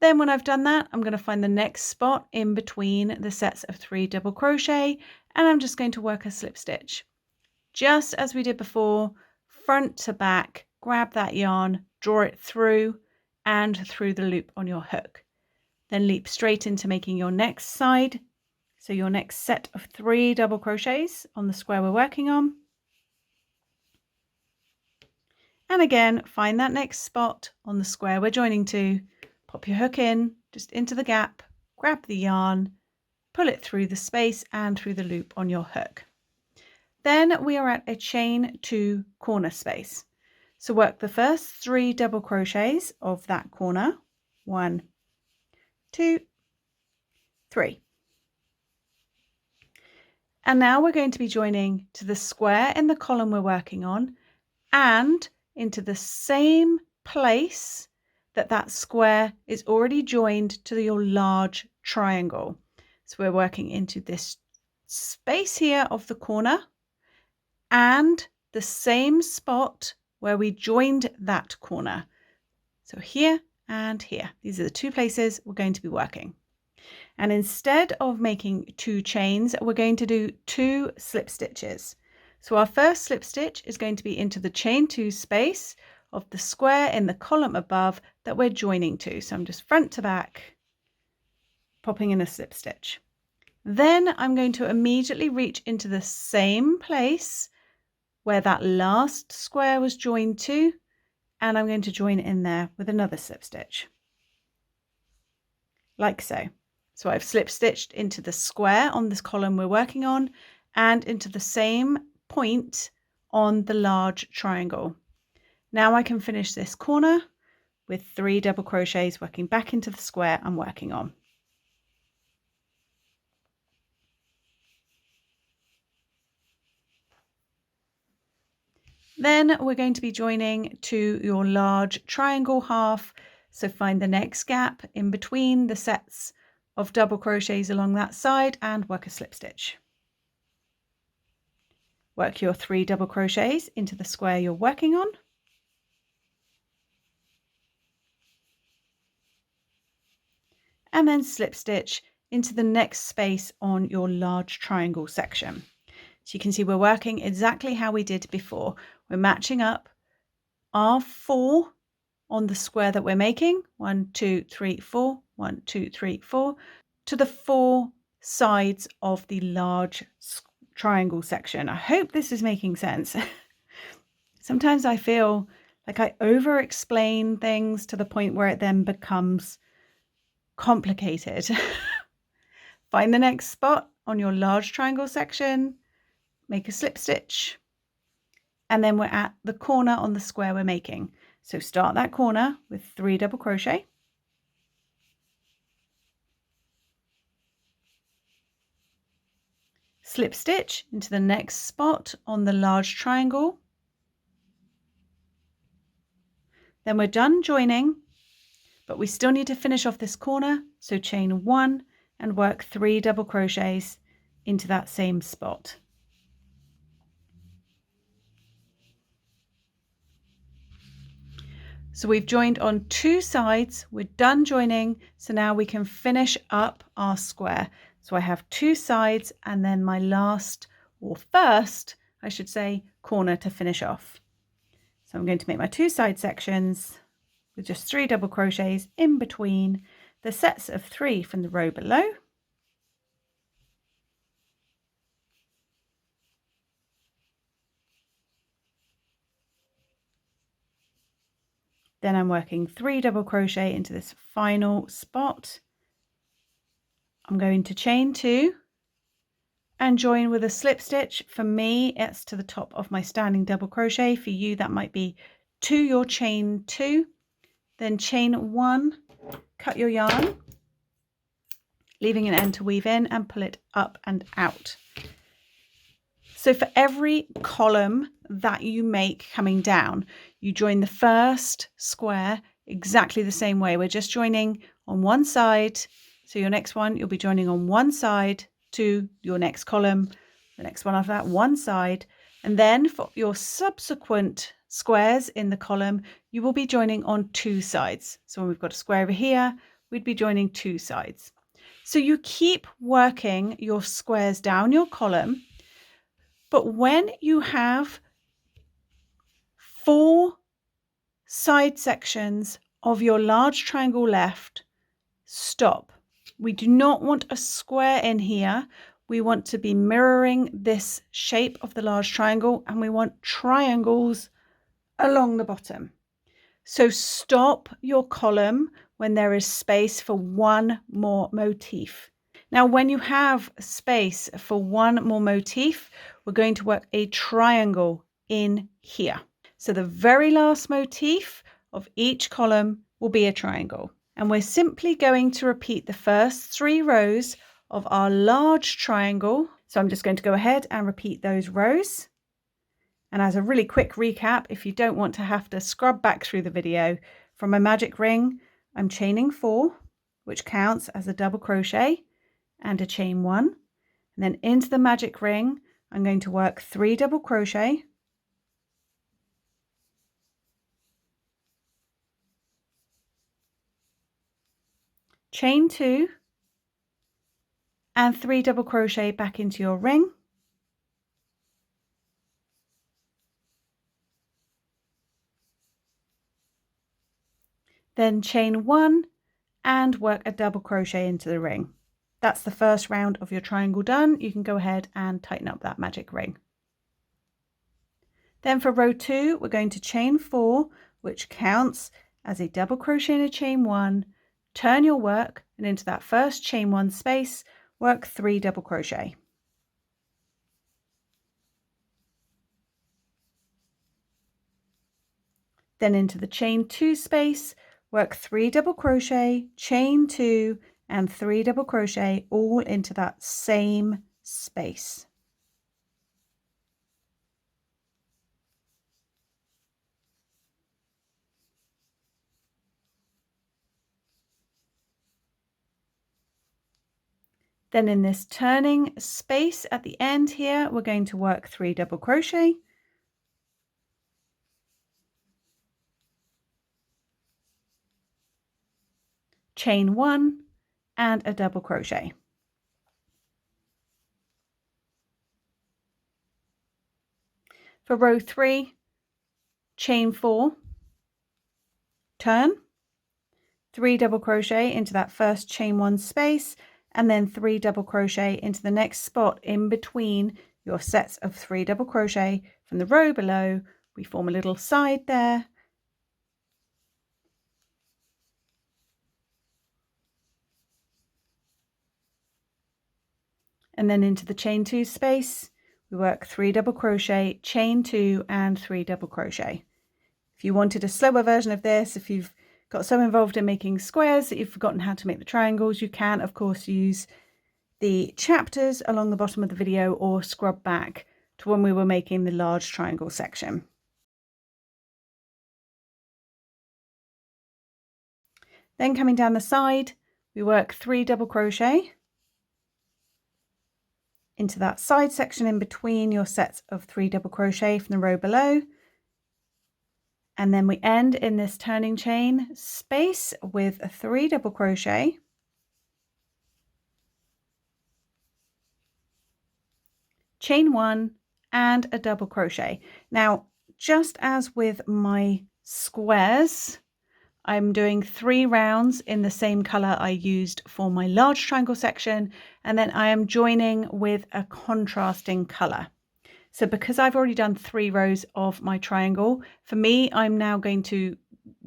Then when I've done that, I'm going to find the next spot in between the sets of 3 double crochet, and I'm just going to work a slip stitch. Just as we did before, front to back, grab that yarn, draw it through and through the loop on your hook. Then leap straight into making your next side. So your next set of 3 double crochets on the square we're working on. And again, find that next spot on the square we're joining to, pop your hook in, just into the gap, grab the yarn, pull it through the space and through the loop on your hook. Then we are at a chain 2 corner space. So work the first 3 double crochets of that corner. 1, 2, 3. And now we're going to be joining to the square in the column we're working on and into the same place that square is already joined to your large triangle. So we're working into this space here of the corner and the same spot where we joined that corner. So here and here, these are the 2 places we're going to be working. And instead of making 2 chains, we're going to do 2 slip stitches. So our first slip stitch is going to be into the chain 2 space of the square in the column above that we're joining to. So I'm just front to back, popping in a slip stitch. Then I'm going to immediately reach into the same place where that last square was joined to, and I'm going to join in there with another slip stitch, like so. So I've slip stitched into the square on this column we're working on and into the same point on the large triangle. Now I can finish this corner with 3 double crochets working back into the square I'm working on. Then we're going to be joining to your large triangle half. So find the next gap in between the sets of double crochets along that side and work a slip stitch. Work your 3 double crochets into the square you're working on. And then slip stitch into the next space on your large triangle section. So you can see we're working exactly how we did before. We're matching up our 4 on the square that we're making, 1, 2, 3, 4, 1, 2, 3, 4, to the 4 sides of the large triangle section. I hope this is making sense. Sometimes I feel like I over explain things to the point where it then becomes complicated. Find the next spot on your large triangle section, make a slip stitch, and then we're at the corner on the square we're making. So start that corner with 3 double crochet, slip stitch into the next spot on the large triangle, Then we're done joining, but we still need to finish off this corner. So chain 1 and work 3 double crochets into that same spot. So we've joined on 2 sides, we're done joining, so now we can finish up our square. So I have 2 sides and then my last, or first, I should say, corner to finish off. So I'm going to make my 2 side sections with just 3 double crochets in between the sets of 3 from the row below. Then I'm working 3 double crochet into this final spot. I'm going to chain 2 and join with a slip stitch. For me, it's to the top of my standing double crochet. For you, that might be to your chain 2, then chain 1, cut your yarn, leaving an end to weave in and pull it up and out. So for every column that you make coming down, you join the first square exactly the same way. We're just joining on one side. So your next one, you'll be joining on one side to your next column, the next one after that, one side. And then for your subsequent squares in the column, you will be joining on 2 sides. So when we've got a square over here, we'd be joining 2 sides. So you keep working your squares down your column, but when you have 4 side sections of your large triangle left, stop. We do not want a square in here. We want to be mirroring this shape of the large triangle, and we want triangles along the bottom. So stop your column when there is space for one more motif. Now, when you have space for one more motif, we're going to work a triangle in here. So the very last motif of each column will be a triangle. And we're simply going to repeat the first 3 rows of our large triangle. So I'm just going to go ahead and repeat those rows. And as a really quick recap, if you don't want to have to scrub back through the video, from a magic ring, I'm chaining 4, which counts as a double crochet, and a chain 1. And then into the magic ring, I'm going to work 3 double crochet, chain 2, and 3 double crochet back into your ring. Then chain 1 and work a double crochet into the ring. That's the first round of your triangle done. You can go ahead and tighten up that magic ring. Then for row 2, we're going to chain 4, which counts as a double crochet and a chain 1. Turn your work, and into that first chain 1 space, work 3 double crochet. Then into the chain 2 space, work 3 double crochet, chain 2, and 3 double crochet all into that same space. Then in this turning space at the end here, we're going to work 3 double crochet, chain 1, and a double crochet. For row 3, chain 4, turn, 3 double crochet into that first chain 1 space, and then 3 double crochet into the next spot in between your sets of 3 double crochet from the row below. We form a little side there. And then into the chain 2 space, we work 3 double crochet, chain 2, and 3 double crochet. If you wanted a slower version of this, if you've got so involved in making squares that you've forgotten how to make the triangles, you can of course use the chapters along the bottom of the video or scrub back to when we were making the large triangle section. Then coming down the side, we work 3 double crochet into that side section in between your sets of 3 double crochet from the row below. And then we end in this turning chain space with a 3 double crochet, chain 1 and a double crochet. Now, just as with my squares, I'm doing 3 rounds in the same color I used for my large triangle section, and then I am joining with a contrasting color. So because I've already done 3 rows of my triangle, for me, I'm now going to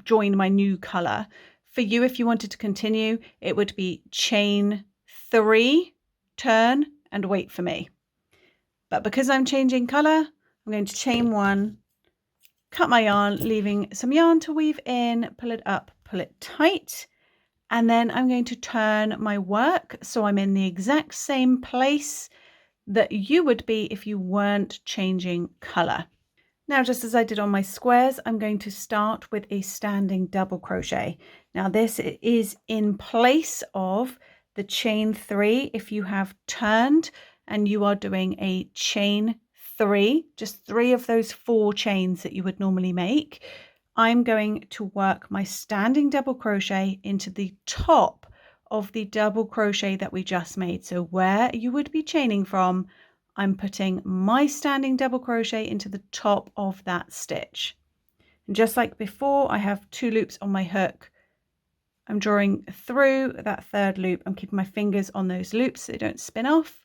join my new color. For you, if you wanted to continue, it would be chain 3, turn, and wait for me. But because I'm changing color, I'm going to chain 1, cut my yarn, leaving some yarn to weave in, pull it up, pull it tight, and then I'm going to turn my work so I'm in the exact same place that you would be if you weren't changing color. Now, just as I did on my squares, I'm going to start with a standing double crochet. Now, this is in place of the chain 3 if you have turned and you are doing a chain 3, just 3 of those 4 chains that you would normally make. I'm going to work my standing double crochet into the top of the double crochet that we just made. So where you would be chaining from, I'm putting my standing double crochet into the top of that stitch. And just like before, I have 2 loops on my hook. I'm drawing through that 3rd loop. I'm keeping my fingers on those loops so they don't spin off.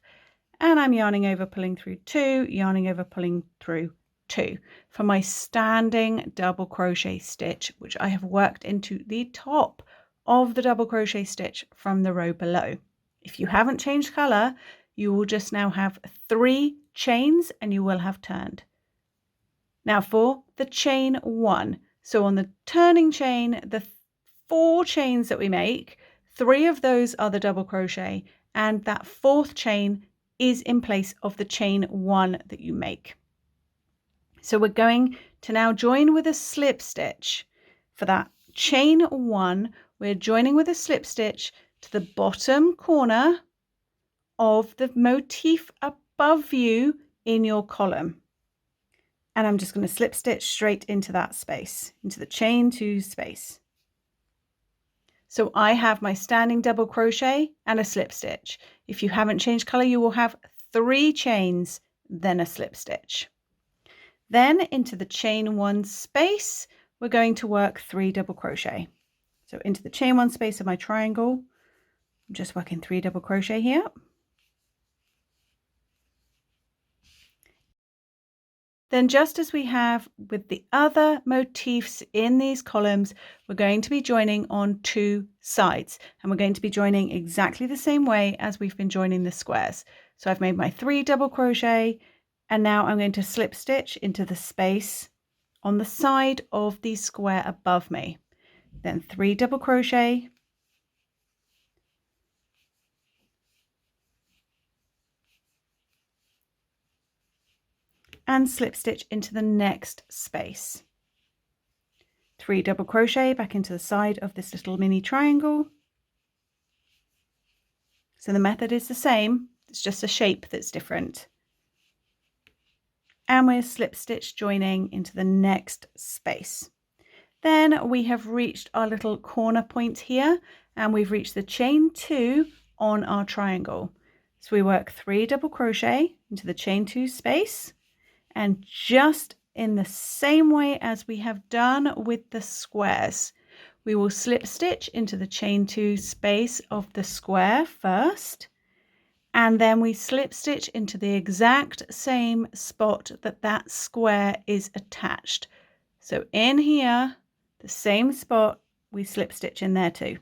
And I'm yarning over, pulling through 2, yarning over, pulling through 2 for my standing double crochet stitch, which I have worked into the top of the double crochet stitch from the row below. If you haven't changed color, you will just now have 3 chains and you will have turned. Now for the chain 1. So on the turning chain, the 4 chains that we make, 3 of those are the double crochet, and that 4th chain is in place of the chain 1 that you make. So we're going to now join with a slip stitch. For that chain 1, we're joining with a slip stitch to the bottom corner of the motif above you in your column. And I'm just going to slip stitch straight into that space, into the chain 2 space. So I have my standing double crochet and a slip stitch. If you haven't changed color, you will have 3 chains, then a slip stitch. Then into the chain 1 space, we're going to work 3 double crochet. So into the chain 1 space of my triangle, I'm just working 3 double crochet here. Then just as we have with the other motifs in these columns, we're going to be joining on 2 sides, and we're going to be joining exactly the same way as we've been joining the squares. So I've made my 3 double crochet, and now I'm going to slip stitch into the space on the side of the square above me. Then 3 double crochet, and slip stitch into the next space. 3 double crochet back into the side of this little mini triangle. So the method is the same, it's just a shape that's different. And we're slip stitch joining into the next space. Then we have reached our little corner point here, and we've reached the chain 2 on our triangle. So we work 3 double crochet into the chain 2 space, and just in the same way as we have done with the squares, we will slip stitch into the chain 2 space of the square first, and then we slip stitch into the exact same spot that that square is attached. So in here, the same spot, we slip stitch in there too.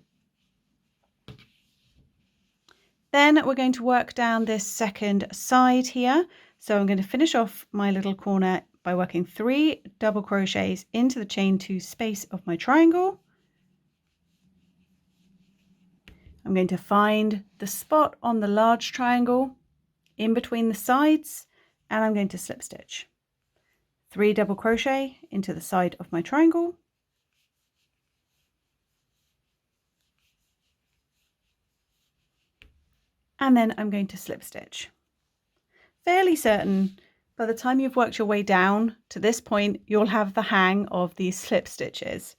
Then we're going to work down this second side here. So I'm going to finish off my little corner by working 3 double crochets into the chain 2 space of my triangle. I'm going to find the spot on the large triangle in between the sides, and I'm going to slip stitch. 3 double crochet into the side of my triangle. and then I'm going to slip stitch. Fairly certain by the time you've worked your way down to this point, you'll have the hang of these slip stitches.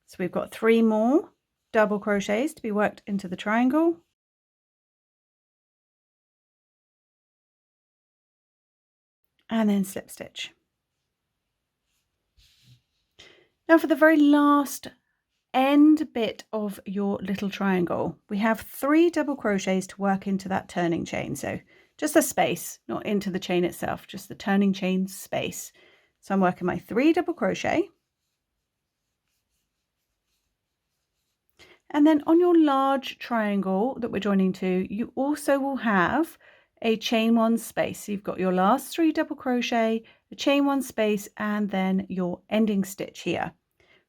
So we've got 3 more double crochets to be worked into the triangle. And then slip stitch. Now for the very last end bit of your little triangle, we have 3 double crochets to work into that turning chain. So just the space, not into the chain itself, just the turning chain space. So I'm working my 3 double crochet. And then on your large triangle that we're joining to, you also will have a chain 1 space. So you've got your last 3 double crochet, a chain 1 space, and then your ending stitch here.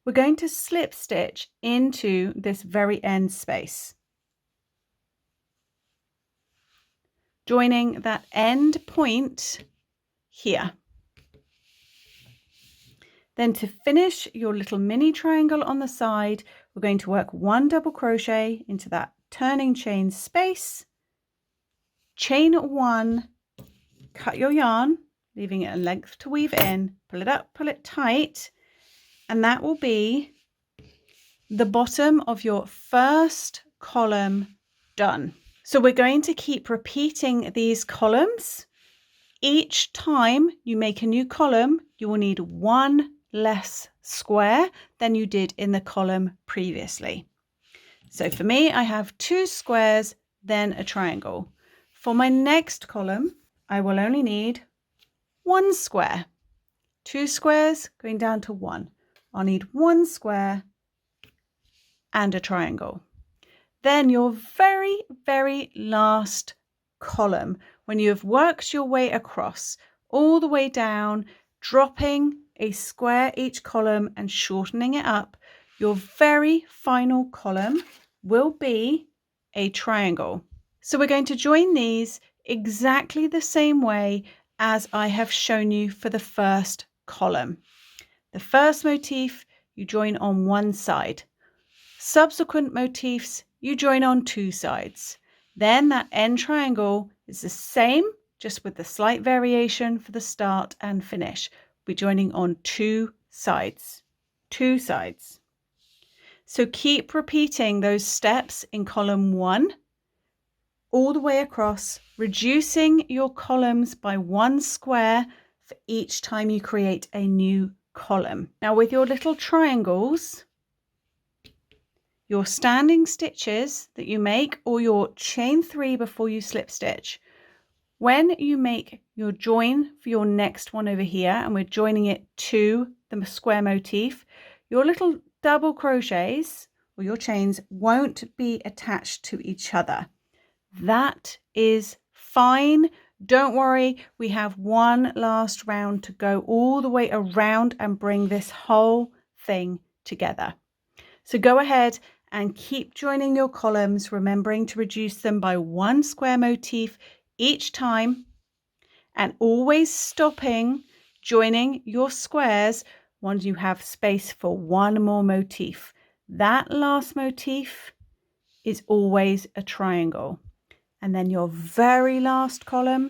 We're going to slip stitch into this very end space, joining that end point here. Then to finish your little mini triangle on the side, we're going to work 1 double crochet into that turning chain space, chain 1, cut your yarn, leaving it a length to weave in, pull it up, pull it tight, and that will be the bottom of your first column done. So we're going to keep repeating these columns. Each time you make a new column, you will need 1 less square than you did in the column previously. So for me, I have 2 squares, then a triangle. For my next column, I will only need 1 square. 2 squares going down to 1. I'll need 1 square and a triangle. Then your very, very last column, when you have worked your way across all the way down, dropping a square each column and shortening it up, your very final column will be a triangle. So we're going to join these exactly the same way as I have shown you for the first column. The first motif you join on one side. Subsequent motifs you join on 2 sides. Then that end triangle is the same, just with the slight variation for the start and finish. We're joining on 2 sides. 2 sides. So keep repeating those steps in column 1 all the way across, reducing your columns by 1 square for each time you create a new column. Now with your little triangles, your standing stitches that you make, or your chain 3 before you slip stitch, when you make your join for your next one over here, and we're joining it to the square motif, your little double crochets or your chains won't be attached to each other. That is fine. Don't worry, we have 1 last round to go all the way around and bring this whole thing together. So go ahead and keep joining your columns, remembering to reduce them by 1 square motif each time, and always stopping joining your squares once you have space for 1 more motif. That last motif is always a triangle. And then your very last column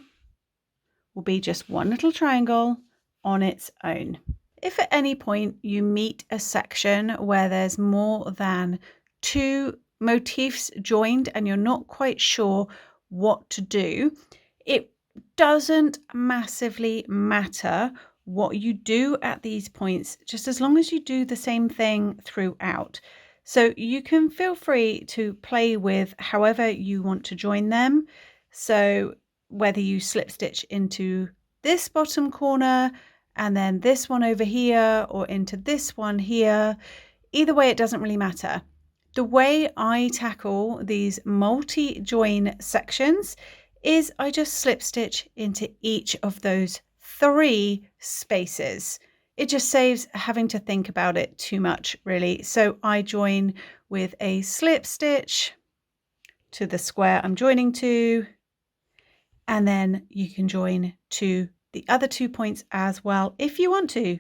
will be just 1 little triangle on its own. If at any point you meet a section where there's more than 2 motifs joined and you're not quite sure what to do, it doesn't massively matter what you do at these points, just as long as you do the same thing throughout. So you can feel free to play with however you want to join them. So whether you slip stitch into this bottom corner and then this one over here, or into this one here, either way, it doesn't really matter. The way I tackle these multi-join sections is I just slip stitch into each of those 3 spaces. It just saves having to think about it too much, really. So I join with a slip stitch to the square I'm joining to, and then you can join to the other 2 points as well if you want to,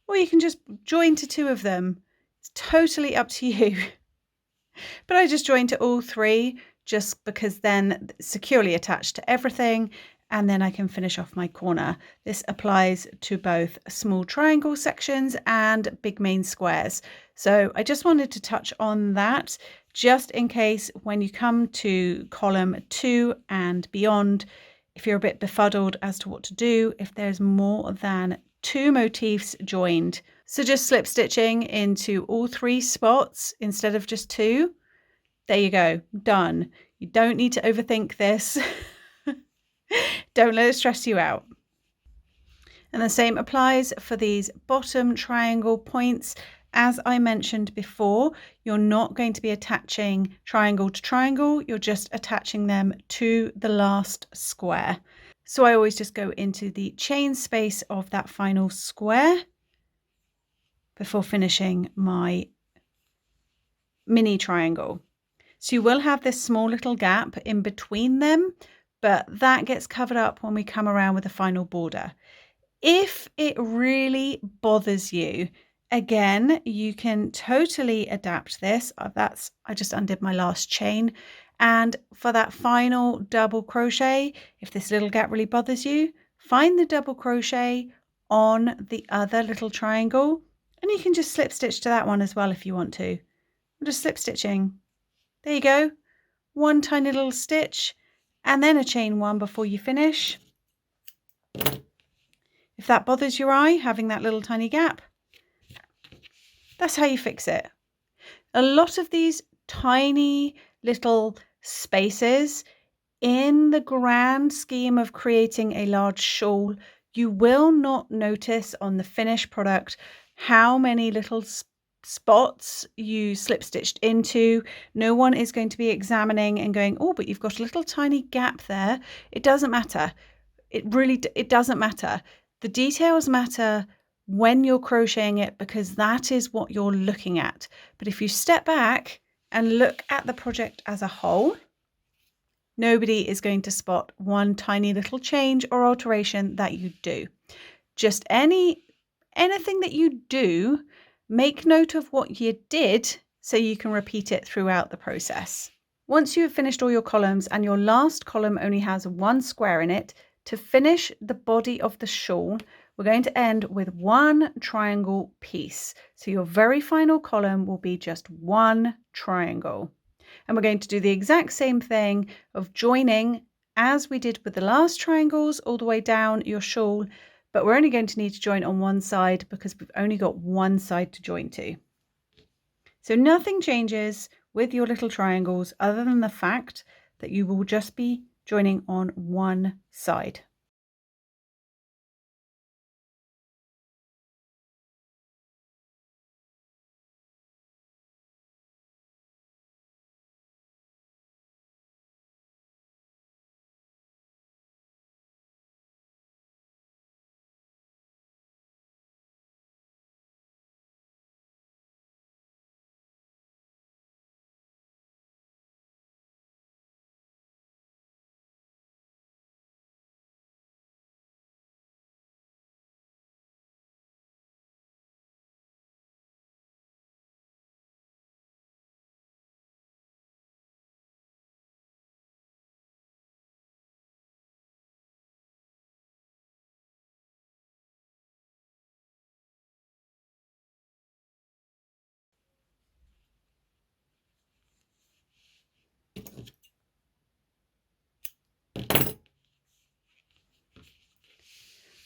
or you can just join to 2 of them. It's totally up to you. But I just join to all 3 just because then it's securely attached to everything, and then I can finish off my corner. This applies to both small triangle sections and big main squares. So I just wanted to touch on that just in case when you come to column 2 and beyond, if you're a bit befuddled as to what to do, if there's more than 2 motifs joined. So just slip stitching into all 3 spots instead of just 2. There you go, done. You don't need to overthink this. Don't let it stress you out. And the same applies for these bottom triangle points. As I mentioned before, you're not going to be attaching triangle to triangle, you're just attaching them to the last square. So I always just go into the chain space of that final square before finishing my mini triangle. So you will have this small little gap in between them, but that gets covered up when we come around with the final border. If it really bothers you, again, you can totally adapt this. I just undid my last chain. And for that final double crochet, if this little gap really bothers you, find the double crochet on the other little triangle, and you can just slip stitch to that one as well if you want to. I'm just slip stitching. There you go. One tiny little stitch and then a chain 1 before you finish. If that bothers your eye, having that little tiny gap, that's how you fix it. A lot of these tiny little spaces, in the grand scheme of creating a large shawl, you will not notice on the finished product how many little spots you slip stitched into. No one is going to be examining and going, oh, but you've got a little tiny gap there. It doesn't matter. It doesn't matter. The details matter when you're crocheting it, because that is what you're looking at. But if you step back and look at the project as a whole, nobody is going to spot one tiny little change or alteration that you do. Just anything that you do, make note of what you did so you can repeat it throughout the process. Once you have finished all your columns and your last column only has 1 square in it, to finish the body of the shawl, we're going to end with 1 triangle piece. So your very final column will be just 1 triangle. And we're going to do the exact same thing of joining as we did with the last triangles all the way down your shawl, but we're only going to need to join on one side because we've only got one side to join to. So nothing changes with your little triangles other than the fact that you will just be joining on one side.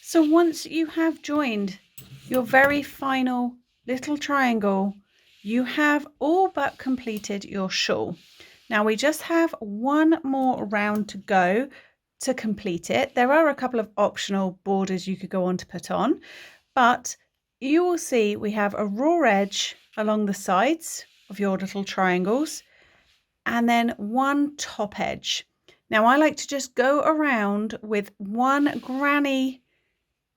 So once you have joined your very final little triangle, you have all but completed your shawl. Now we just have one more round to go to complete it. There are a couple of optional borders you could go on to put on, but you will see we have a raw edge along the sides of your little triangles and then one top edge. Now I like to just go around with one granny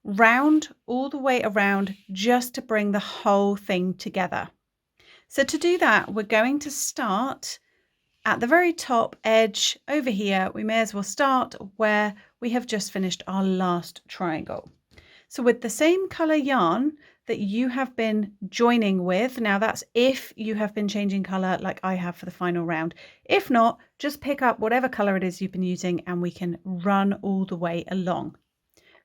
round all the way around just to bring the whole thing together. So to do that, we're going to start at the very top edge over here. We may as well start where we have just finished our last triangle. So with the same color yarn that you have been joining with. Now that's if you have been changing color like I have for the final round. If not, just pick up whatever color it is you've been using and we can run all the way along.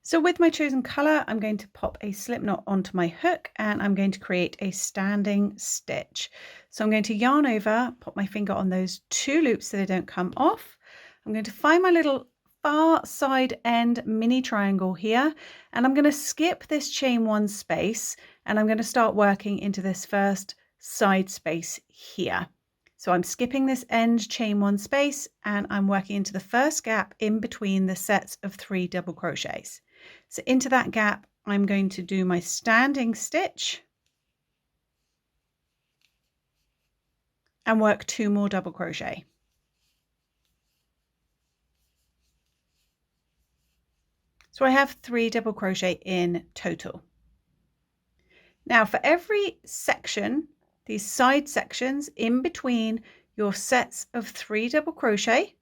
So with my chosen color, I'm going to pop a slip knot onto my hook and I'm going to create a standing stitch. So I'm going to yarn over, pop my finger on those 2 loops so they don't come off. I'm going to find my little far side end mini triangle here, and I'm going to skip this chain 1 space and I'm going to start working into this first side space here. So I'm skipping this end chain 1 space and I'm working into the first gap in between the sets of 3 double crochets. So into that gap, I'm going to do my standing stitch and work 2 more double crochet. So I have 3 double crochet in total. Now for every section, these side sections in between your sets of 3 double crochet,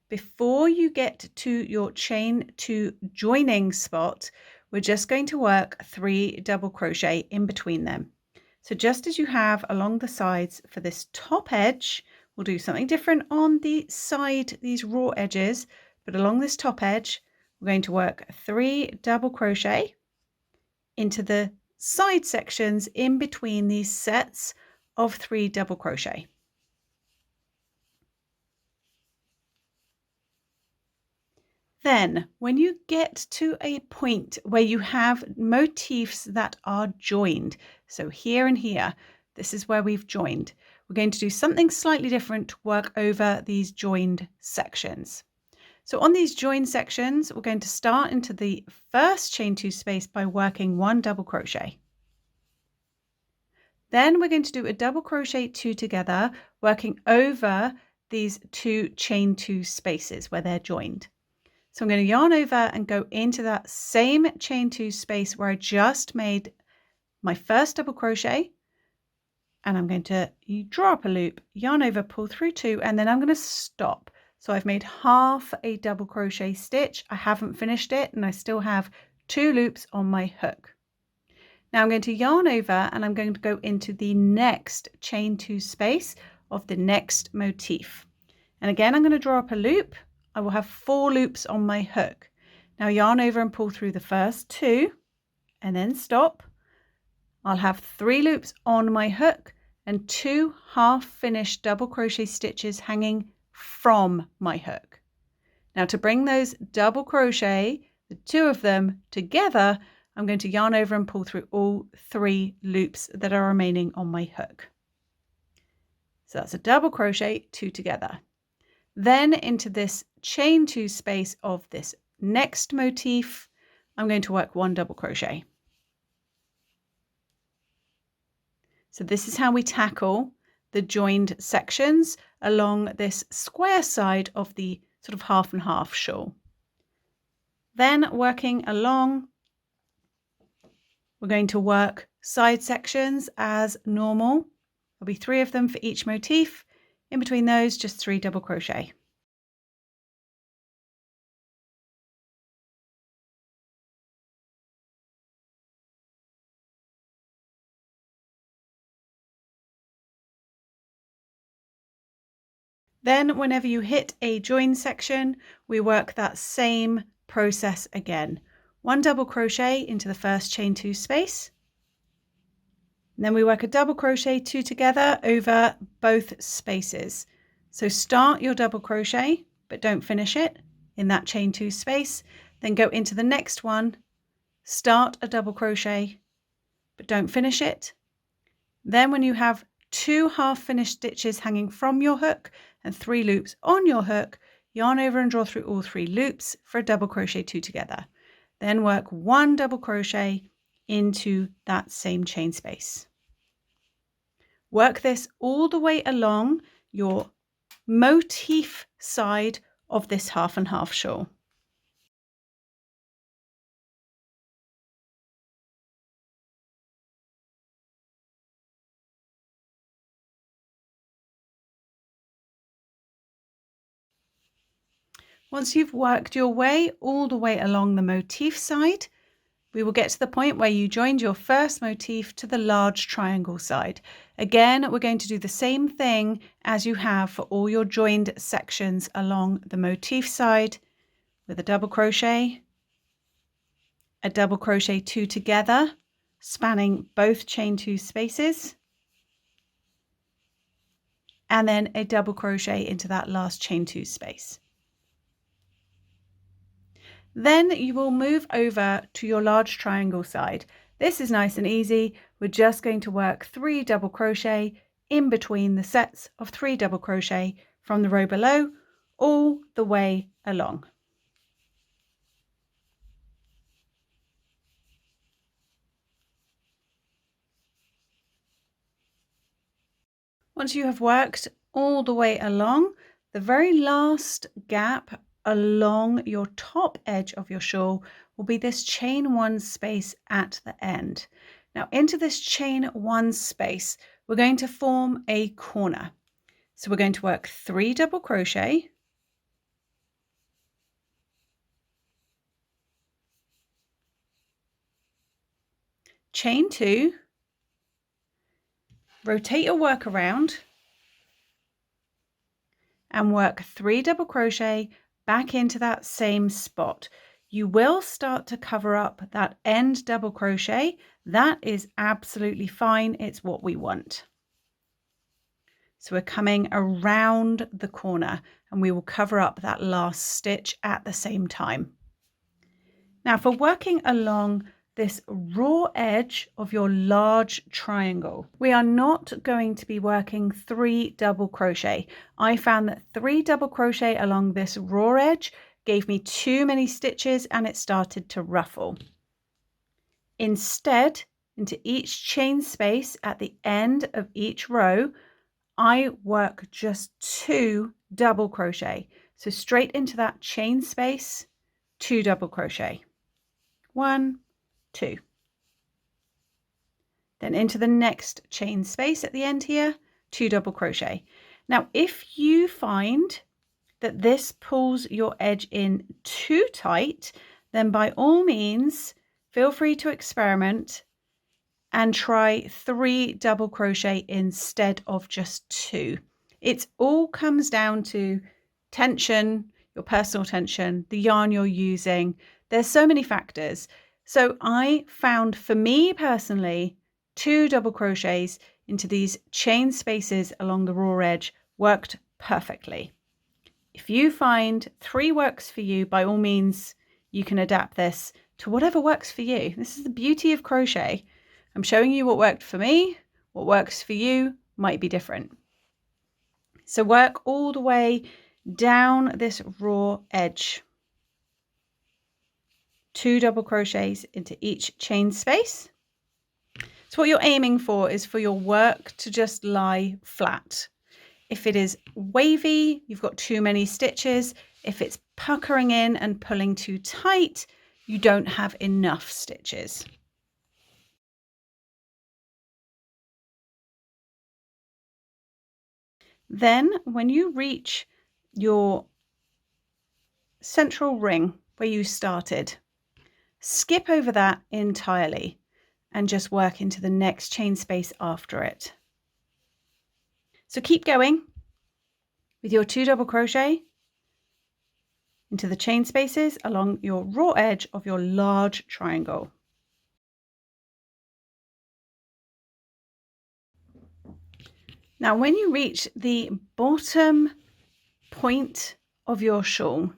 before you get to your chain 2 joining spot, we're just going to work 3 double crochet in between them. So just as you have along the sides for this top edge, we'll do something different on the side, these raw edges, but along this top edge, we're going to work 3 double crochet into the side sections in between these sets of 3 double crochet. Then when you get to a point where you have motifs that are joined, so here and here, this is where we've joined. We're going to do something slightly different to work over these joined sections. So on these joined sections, we're going to start into the first chain 2 space by working 1 double crochet. Then we're going to do a double crochet 2 together, working over these 2 chain 2 spaces where they're joined. So I'm going to yarn over and go into that same chain 2 space where I just made my first double crochet, and I'm going to draw up a loop, yarn over, pull through 2, and then I'm going to stop. So I've made half a double crochet stitch. I haven't finished it and I still have 2 loops on my hook. Now I'm going to yarn over and I'm going to go into the next chain 2 space of the next motif. And again, I'm going to draw up a loop. I will have 4 loops on my hook. Now yarn over and pull through the first 2 and then stop. I'll have 3 loops on my hook and 2 half finished double crochet stitches hanging from my hook. Now to bring those double crochet, the 2 of them together, I'm going to yarn over and pull through all 3 loops that are remaining on my hook. So that's a double crochet, 2 together. Then into this chain 2 space of this next motif, I'm going to work 1 double crochet. So this is how we tackle the joined sections along this square side of the sort of half and half shawl. Then working along, we're going to work side sections as normal. There'll be 3 of them for each motif. In between those, just 3 double crochet. Then whenever you hit a join section, we work that same process again. 1 double crochet into the first chain 2 space. And then we work a double crochet 2 together over both spaces. So start your double crochet, but don't finish it in that chain 2 space. Then go into the next one, start a double crochet, but don't finish it. Then when you have 2 half finished stitches hanging from your hook and 3 loops on your hook, yarn over and draw through all 3 loops for a double crochet 2 together. Then work 1 double crochet into that same chain space. Work this all the way along your motif side of this half and half shawl. Once you've worked your way all the way along the motif side, we will get to the point where you joined your first motif to the large triangle side. Again, we're going to do the same thing as you have for all your joined sections along the motif side with a double crochet, a double crochet 2 together, spanning both chain 2 spaces, and then a double crochet into that last chain 2 space. Then you will move over to your large triangle side. This is nice and easy. We're just going to work 3 double crochet in between the sets of 3 double crochet from the row below all the way along. Once you have worked all the way along, the very last gap along your top edge of your shawl will be this chain 1 space at the end. Now into this chain 1 space, we're going to form a corner. So we're going to work 3 double crochet, chain 2, rotate your work around and work 3 double crochet back into that same spot. You will start to cover up that end double crochet. That is absolutely fine. It's what we want. So we're coming around the corner and we will cover up that last stitch at the same time. Now for working along this raw edge of your large triangle, we are not going to be working 3 double crochet. I found that 3 double crochet along this raw edge gave me too many stitches and it started to ruffle. Instead, into each chain space at the end of each row, I work just 2 double crochet. So straight into that chain space, 2 double crochet. 1, 2. Then into the next chain space at the end here, 2 double crochet. Now, if you find that this pulls your edge in too tight, then by all means, feel free to experiment and try 3 double crochet instead of just 2. It all comes down to tension, your personal tension, the yarn you're using. There's so many factors. So I found, for me personally, 2 double crochets into these chain spaces along the raw edge worked perfectly. If you find 3 works for you, by all means, you can adapt this to whatever works for you. This is the beauty of crochet. I'm showing you what worked for me. What works for you might be different. So work all the way down this raw edge. 2 double crochets into each chain space. So what you're aiming for is for your work to just lie flat. If it is wavy, you've got too many stitches. If it's puckering in and pulling too tight, you don't have enough stitches. Then when you reach your central ring where you started, skip over that entirely and just work into the next chain space after it. So keep going with your 2 double crochet into the chain spaces along your raw edge of your large triangle. Now when you reach the bottom point of your shawl,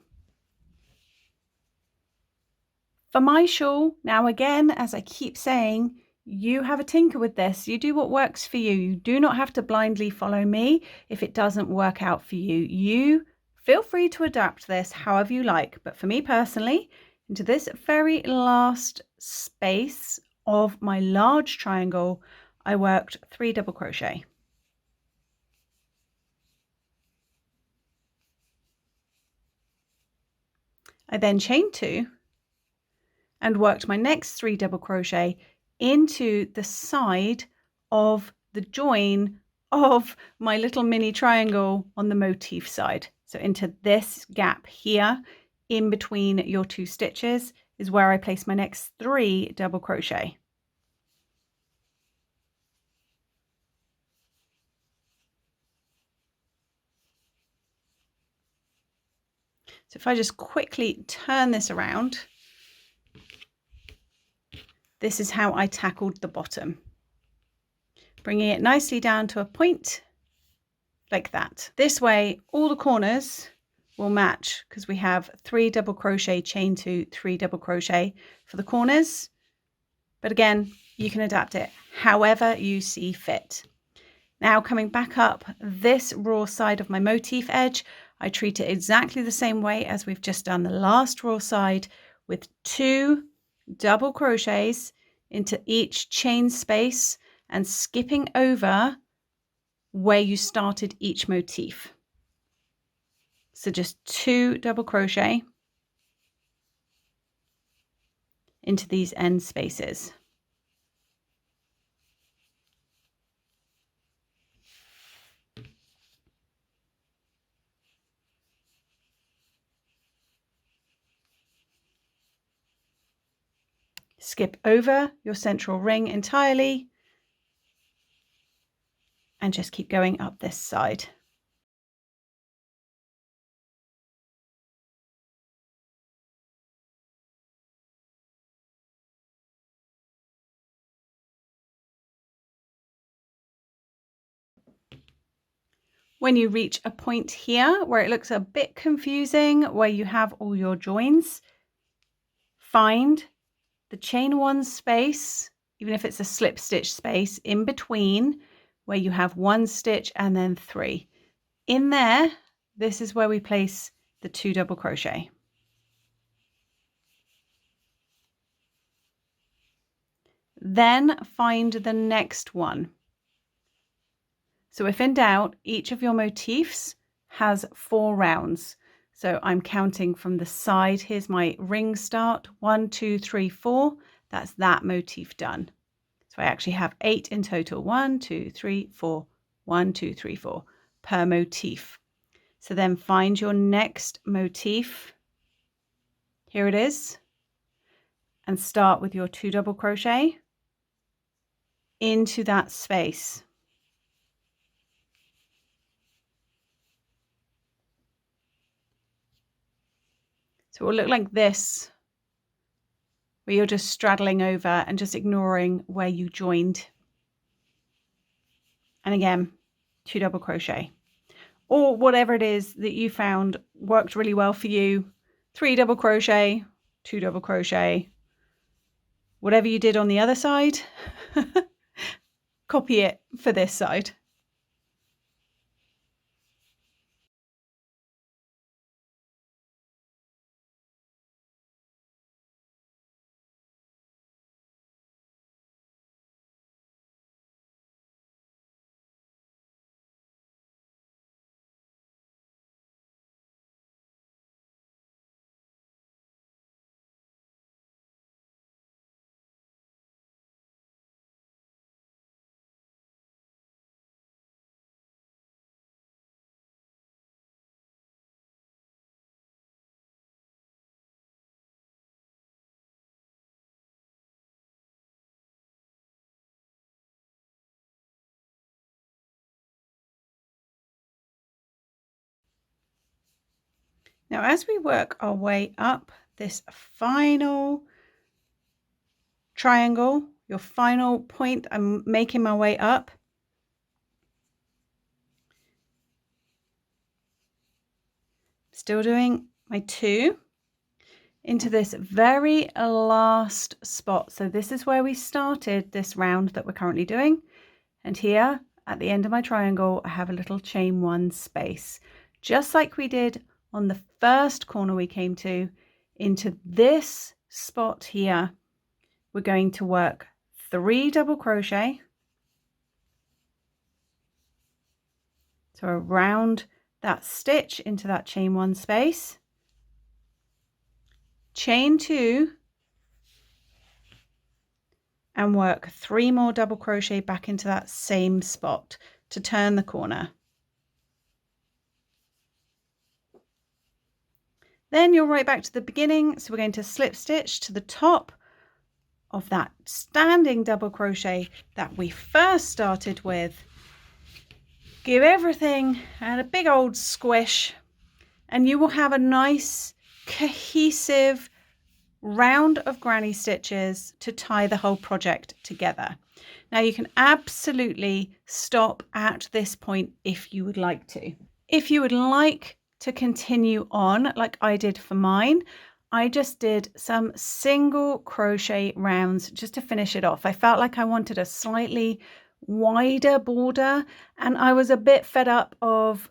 for my shawl, now again, as I keep saying, you have a tinker with this. You do what works for you. You do not have to blindly follow me if it doesn't work out for you. You feel free to adapt this however you like. But for me personally, into this very last space of my large triangle, I worked 3 double crochet. I then chained 2 and worked my next 3 double crochet into the side of the join of my little mini triangle on the motif side. So into this gap here in between your 2 stitches is where I place my next 3 double crochet. So if I just quickly turn this around, this is how I tackled the bottom. Bringing it nicely down to a point like that. This way, all the corners will match because we have 3 double crochet, chain 2, 3 double crochet for the corners. But again, you can adapt it however you see fit. Now coming back up this raw side of my motif edge, I treat it exactly the same way as we've just done the last raw side, with 2 double crochets into each chain space and skipping over where you started each motif. So just 2 double crochet into these end spaces. Skip over your central ring entirely and just keep going up this side. When you reach a point here where it looks a bit confusing, where you have all your joins, find the chain 1 space, even if it's a slip stitch space, in between where you have 1 stitch and then 3. In there, this is where we place the 2 double crochet. Then find the next one. So if in doubt, each of your motifs has 4 rounds. So I'm counting from the side. Here's my ring start, 1, 2, 3, 4. That's that motif done. So I actually have 8 in total. 1, 2, 3, 4, 1, 2, 3, 4 per motif. So then find your next motif. Here it is. And start with your 2 double crochet into that space. So it will look like this, where you're just straddling over and just ignoring where you joined. And again, 2 double crochet. Or whatever it is that you found worked really well for you. 3 double crochet, 2 double crochet. Whatever you did on the other side, copy it for this side. Now, as we work our way up this final triangle, your final point, I'm making my way up. Still doing my 2 into this very last spot. So this is where we started this round that we're currently doing. And here at the end of my triangle, I have a little chain 1 space, just like we did on the first corner we came to. Into this spot here, we're going to work 3 double crochet. So around that stitch into that chain 1 space, chain 2, and work 3 more double crochet back into that same spot to turn the corner. Then you're right back to the beginning. So we're going to slip stitch to the top of that standing double crochet that we first started with. Give everything a big old squish, and you will have a nice cohesive round of granny stitches to tie the whole project together. Now you can absolutely stop at this point if you would like to. If you would like to continue on like I did for mine, I just did some single crochet rounds just to finish it off. I felt like I wanted a slightly wider border, and I was a bit fed up of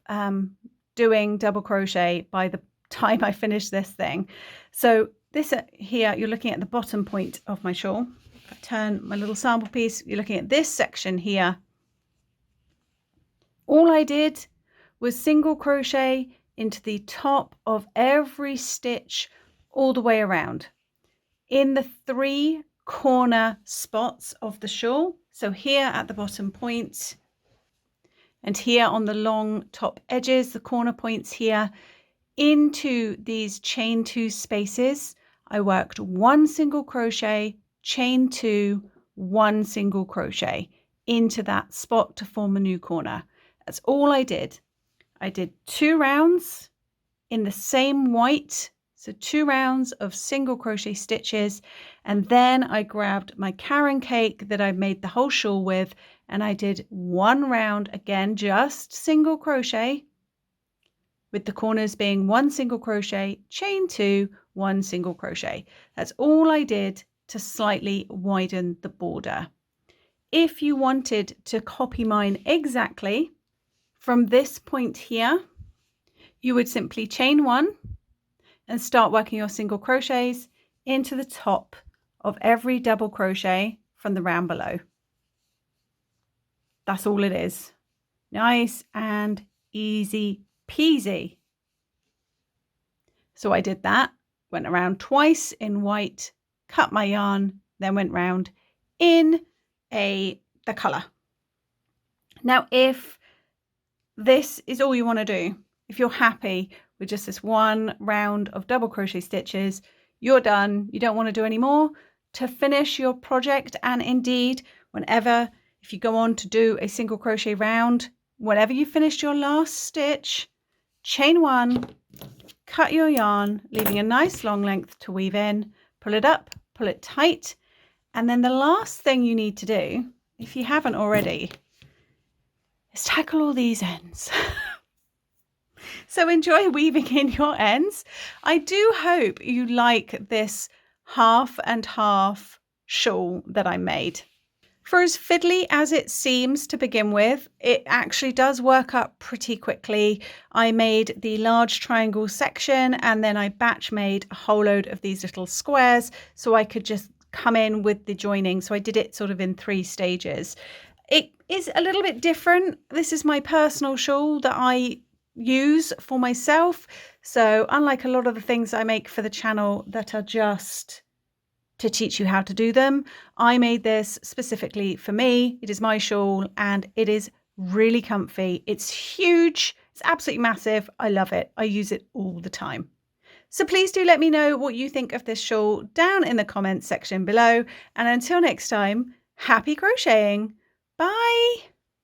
doing double crochet by the time I finished this thing. So this here, you're looking at the bottom point of my shawl. If I turn my little sample piece, you're looking at this section here. All I did was single crochet into the top of every stitch all the way around in the 3 corner spots of the shawl. So here at the bottom point, and here on the long top edges, the corner points here, into these chain 2 spaces, I worked 1 single crochet, chain 2, 1 single crochet into that spot to form a new corner. That's all I did. I did 2 rounds in the same white, so 2 rounds of single crochet stitches, and then I grabbed my Caron cake that I made the whole shawl with, and I did 1 round again, just single crochet, with the corners being 1 single crochet, chain 2, 1 single crochet. That's all I did to slightly widen the border. If you wanted to copy mine exactly from this point here, you would simply chain 1 and start working your single crochets into the top of every double crochet from the round below. That's all it is. Nice and easy peasy. So I did that, went around twice in white, cut my yarn, then went round in the colour. Now, if this is all you want to do, if you're happy with just this 1 round of double crochet stitches, you're done. You don't want to do any more to finish your project. And indeed, whenever, if you go on to do a single crochet round, whenever you finished your last stitch, chain 1, cut your yarn, leaving a nice long length to weave in, pull it up, pull it tight. And then the last thing you need to do, if you haven't already, is tackle all these ends. So enjoy weaving in your ends. I do hope you like this half and half shawl that I made. For as fiddly as it seems to begin with, it actually does work up pretty quickly. I made the large triangle section, and then I batch made a whole load of these little squares so I could just come in with the joining. So I did it sort of in 3 stages. It is a little bit different. This is my personal shawl that I use for myself. So unlike a lot of the things I make for the channel that are just to teach you how to do them, I made this specifically for me. It is my shawl and it is really comfy. It's huge. It's absolutely massive. I love it. I use it all the time. So please do let me know what you think of this shawl down in the comments section below. And until next time, happy crocheting. Bye.